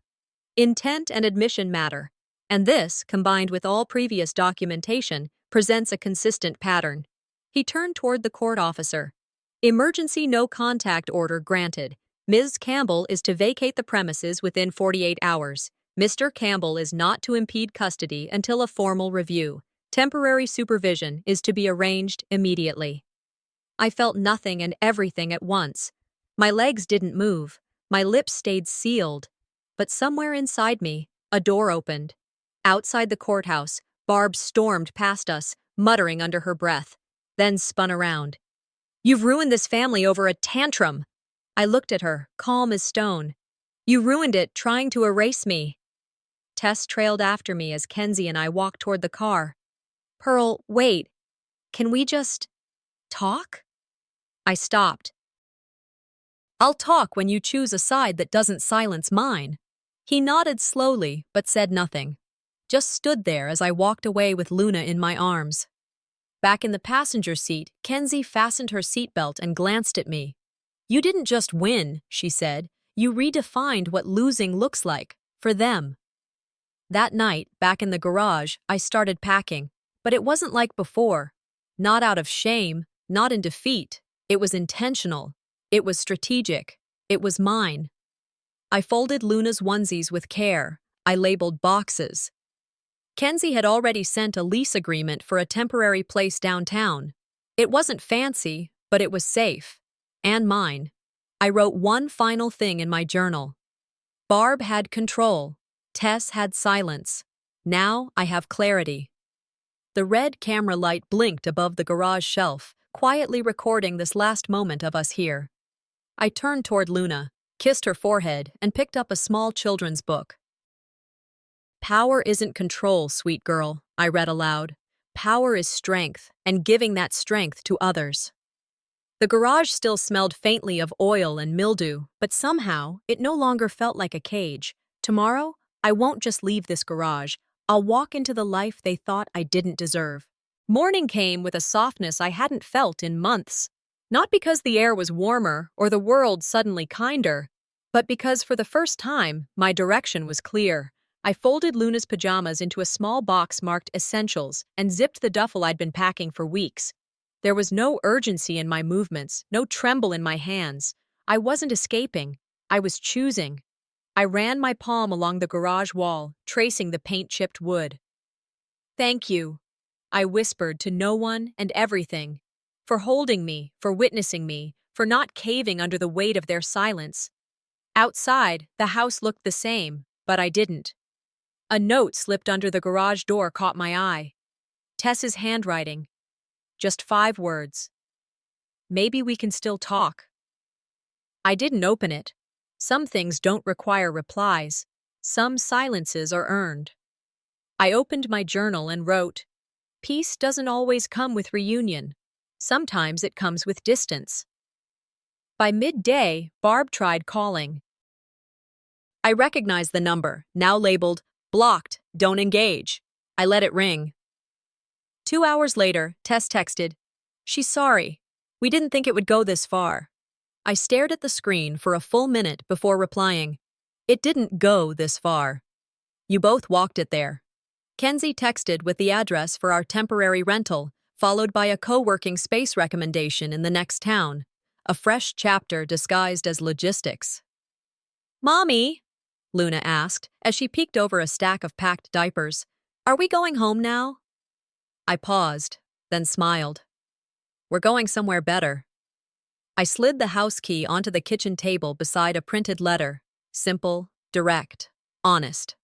Intent and admission matter, and this, combined with all previous documentation, presents a consistent pattern. He turned toward the court officer. "Emergency no contact order granted. Ms. Campbell is to vacate the premises within 48 hours. Mr. Campbell is not to impede custody until a formal review. Temporary supervision is to be arranged immediately." I felt nothing and everything at once. My legs didn't move. My lips stayed sealed. But somewhere inside me, a door opened. Outside the courthouse, Barb stormed past us, muttering under her breath, then spun around. "You've ruined this family over a tantrum." I looked at her, calm as stone. "You ruined it trying to erase me." Tess trailed after me as Kenzie and I walked toward the car. "Pearl, wait. Can we just talk?" I stopped. "I'll talk when you choose a side that doesn't silence mine." He nodded slowly, but said nothing. Just stood there as I walked away with Luna in my arms. Back in the passenger seat, Kenzie fastened her seatbelt and glanced at me. "You didn't just win," she said. "You redefined what losing looks like, for them." That night, back in the garage, I started packing. But it wasn't like before. Not out of shame, not in defeat. It was intentional. It was strategic. It was mine. I folded Luna's onesies with care. I labeled boxes. Kenzie had already sent a lease agreement for a temporary place downtown. It wasn't fancy, but it was safe. And mine. I wrote one final thing in my journal. Barb had control. Tess had silence. Now I have clarity. The red camera light blinked above the garage shelf, quietly recording this last moment of us here. I turned toward Luna, kissed her forehead, and picked up a small children's book. Power isn't control, sweet girl, I read aloud. Power is strength, and giving that strength to others. The garage still smelled faintly of oil and mildew, but somehow it no longer felt like a cage. Tomorrow, I won't just leave this garage. I'll walk into the life they thought I didn't deserve. Morning came with a softness I hadn't felt in months. Not because the air was warmer or the world suddenly kinder, but because for the first time, my direction was clear. I folded Luna's pajamas into a small box marked Essentials and zipped the duffel I'd been packing for weeks. There was no urgency in my movements, no tremble in my hands. I wasn't escaping. I was choosing. I ran my palm along the garage wall, tracing the paint-chipped wood. "Thank you," I whispered to no one and everything, for holding me, for witnessing me, for not caving under the weight of their silence. Outside, the house looked the same, but I didn't. A note slipped under the garage door caught my eye. Tess's handwriting. Just 5 words. "Maybe we can still talk." I didn't open it. Some things don't require replies. Some silences are earned. I opened my journal and wrote, "Peace doesn't always come with reunion. Sometimes it comes with distance." By midday, Barb tried calling. I recognized the number, now labeled, "Blocked, don't engage." I let it ring. 2 hours later, Tess texted, "She's sorry. We didn't think it would go this far." I stared at the screen for a full minute before replying, "It didn't go this far. You both walked it there." Kenzie texted with the address for our temporary rental, followed by a co-working space recommendation in the next town, a fresh chapter disguised as logistics. "Mommy," Luna asked as she peeked over a stack of packed diapers, "are we going home now?" I paused, then smiled. "We're going somewhere better." I slid the house key onto the kitchen table beside a printed letter, simple, direct, honest.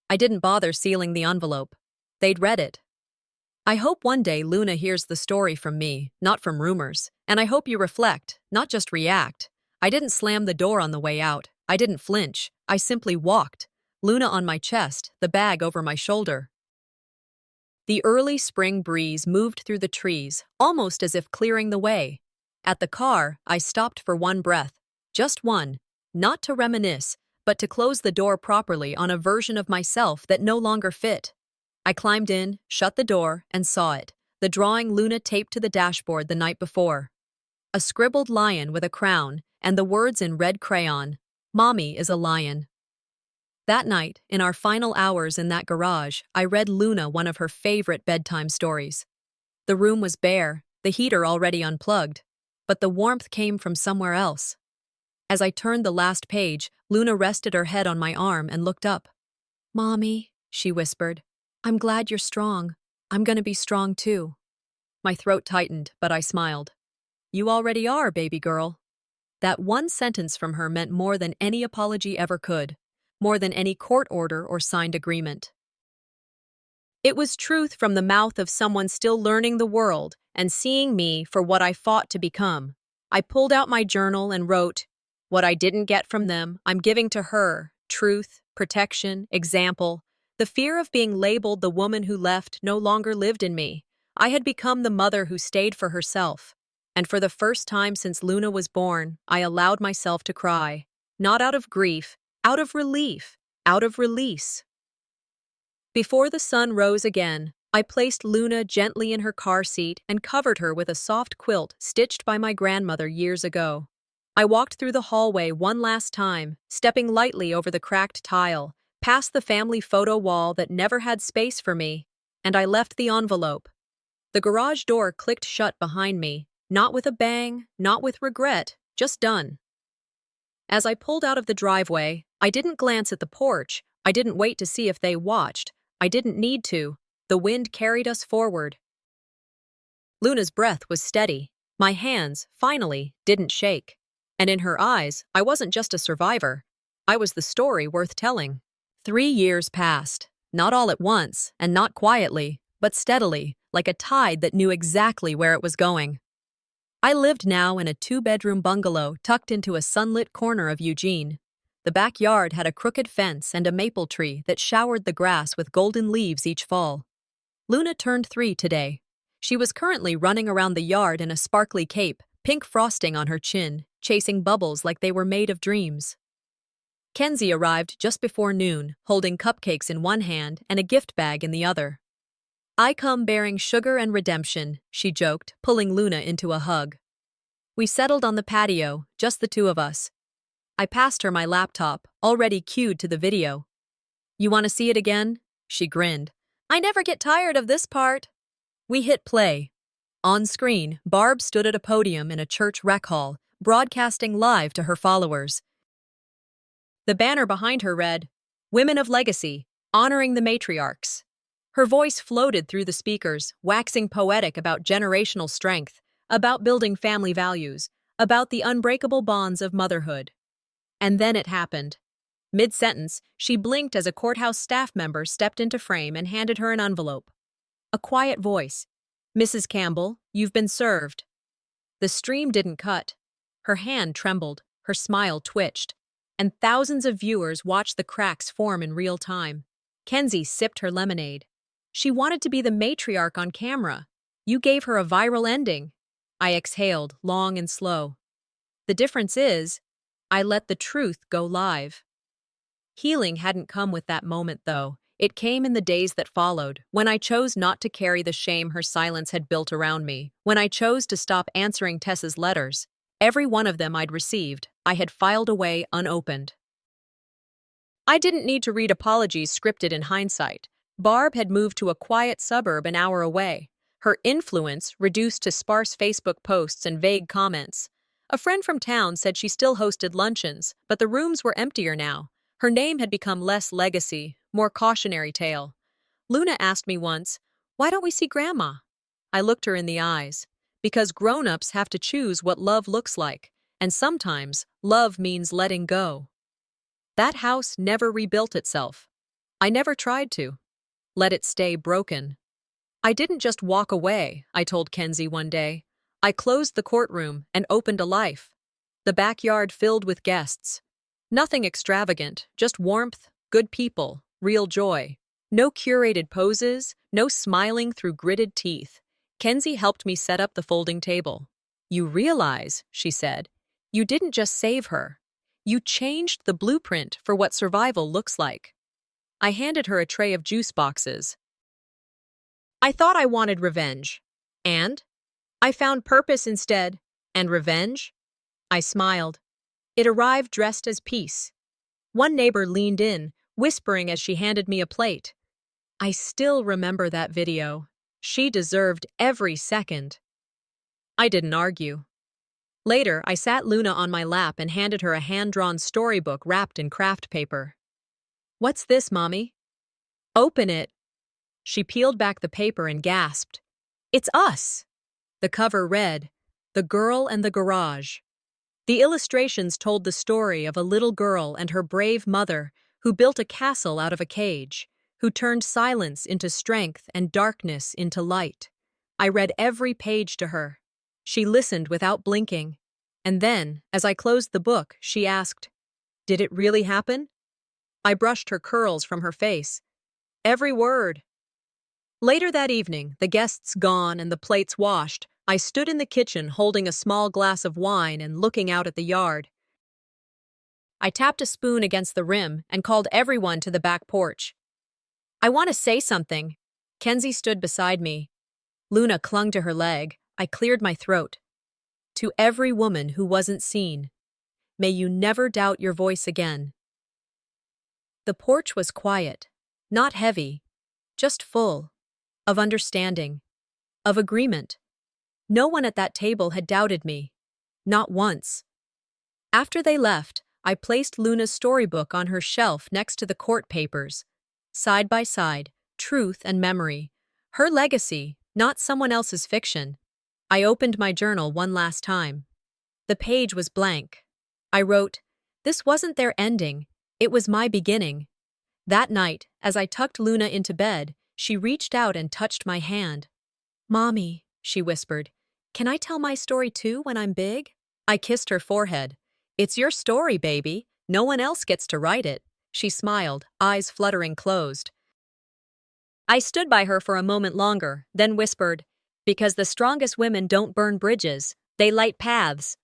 I didn't bother sealing the envelope. They'd read it. "I hope one day Luna hears the story from me, not from rumors, and I hope you reflect, not just react." I didn't slam the door on the way out. I didn't flinch. I simply walked, Luna on my chest, the bag over my shoulder. The early spring breeze moved through the trees, almost as if clearing the way. At the car, I stopped for one breath. Just one. Not to reminisce, but to close the door properly on a version of myself that no longer fit. I climbed in, shut the door, and saw it. The drawing Luna taped to the dashboard the night before. A scribbled lion with a crown, and the words in red crayon, "Mommy is a lion." That night, in our final hours in that garage, I read Luna one of her favorite bedtime stories. The room was bare, the heater already unplugged, but the warmth came from somewhere else. As I turned the last page, Luna rested her head on my arm and looked up. "Mommy," she whispered, "I'm glad you're strong. I'm gonna be strong too." My throat tightened, but I smiled. "You already are, baby girl." That one sentence from her meant more than any apology ever could, more than any court order or signed agreement. It was truth from the mouth of someone still learning the world and seeing me for what I fought to become. I pulled out my journal and wrote, "What I didn't get from them, I'm giving to her. Truth, protection, example." The fear of being labeled the woman who left no longer lived in me. I had become the mother who stayed for herself. And for the first time since Luna was born, I allowed myself to cry. Not out of grief, out of relief, out of release. Before the sun rose again, I placed Luna gently in her car seat and covered her with a soft quilt stitched by my grandmother years ago. I walked through the hallway one last time, stepping lightly over the cracked tile, past the family photo wall that never had space for me, and I left the envelope. The garage door clicked shut behind me, not with a bang, not with regret, just done. As I pulled out of the driveway, I didn't glance at the porch. I didn't wait to see if they watched. I didn't need to. The wind carried us forward. Luna's breath was steady. My hands, finally, didn't shake. And in her eyes, I wasn't just a survivor. I was the story worth telling. 3 years passed, not all at once, and not quietly, but steadily, like a tide that knew exactly where it was going. I lived now in a two-bedroom bungalow tucked into a sunlit corner of Eugene. The backyard had a crooked fence and a maple tree that showered the grass with golden leaves each fall. Luna turned 3 today. She was currently running around the yard in a sparkly cape, pink frosting on her chin, chasing bubbles like they were made of dreams. Kenzie arrived just before noon, holding cupcakes in one hand and a gift bag in the other. "I come bearing sugar and redemption," she joked, pulling Luna into a hug. We settled on the patio, just the two of us. I passed her my laptop, already cued to the video. "You want to see it again?" She grinned. "I never get tired of this part." We hit play. On screen, Barb stood at a podium in a church rec hall, broadcasting live to her followers. The banner behind her read, "Women of Legacy, Honoring the Matriarchs." Her voice floated through the speakers, waxing poetic about generational strength, about building family values, about the unbreakable bonds of motherhood. And then it happened. Mid-sentence, she blinked as a courthouse staff member stepped into frame and handed her an envelope. A quiet voice. "Mrs. Campbell, you've been served." The stream didn't cut. Her hand trembled, her smile twitched, and thousands of viewers watched the cracks form in real time. Kenzie sipped her lemonade. "She wanted to be the matriarch on camera. You gave her a viral ending." I exhaled, long and slow. "The difference is, I let the truth go live." Healing hadn't come with that moment, though. It came in the days that followed, when I chose not to carry the shame her silence had built around me, when I chose to stop answering Tessa's letters. Every one of them I'd received, I had filed away unopened. I didn't need to read apologies scripted in hindsight. Barb had moved to a quiet suburb an hour away, her influence reduced to sparse Facebook posts and vague comments. A friend from town said she still hosted luncheons, but the rooms were emptier now. Her name had become less legacy, more cautionary tale. Luna asked me once, "Why don't we see Grandma?" I looked her in the eyes. Because grown-ups have to choose what love looks like, and sometimes love means letting go. That house never rebuilt itself. I never tried to. Let it stay broken. I didn't just walk away, I told Kenzie one day. I closed the courtroom and opened a life. The backyard filled with guests. Nothing extravagant, just warmth, good people, real joy. No curated poses, no smiling through gritted teeth. Kenzie helped me set up the folding table. "You realize," she said, "you didn't just save her. You changed the blueprint for what survival looks like." I handed her a tray of juice boxes. I thought I wanted revenge. And? I found purpose instead. And revenge? I smiled. It arrived dressed as peace. One neighbor leaned in, whispering as she handed me a plate. I still remember that video. She deserved every second. I didn't argue. Later, I sat Luna on my lap and handed her a hand-drawn storybook wrapped in craft paper. "What's this, Mommy?" "Open it." She peeled back the paper and gasped. "It's us!" The cover read, "The Girl and the Garage." The illustrations told the story of a little girl and her brave mother who built a castle out of a cage, who turned silence into strength and darkness into light. I read every page to her. She listened without blinking. And then, as I closed the book, she asked, "Did it really happen?" I brushed her curls from her face. "Every word." Later that evening, the guests gone and the plates washed, I stood in the kitchen holding a small glass of wine and looking out at the yard. I tapped a spoon against the rim and called everyone to the back porch. "I want to say something." Kenzie stood beside me. Luna clung to her leg. I cleared my throat. "To every woman who wasn't seen, may you never doubt your voice again." The porch was quiet, not heavy, just full, of understanding, of agreement. No one at that table had doubted me, not once. After they left, I placed Luna's storybook on her shelf next to the court papers. Side by side, truth and memory. Her legacy, not someone else's fiction. I opened my journal one last time. The page was blank. I wrote, "This wasn't their ending, it was my beginning." That night, as I tucked Luna into bed, she reached out and touched my hand. Mommy, she whispered, can I tell my story too when I'm big? I kissed her forehead. It's your story, baby. No one else gets to write it. She smiled, eyes fluttering closed. I stood by her for a moment longer, then whispered, because the strongest women don't burn bridges, they light paths.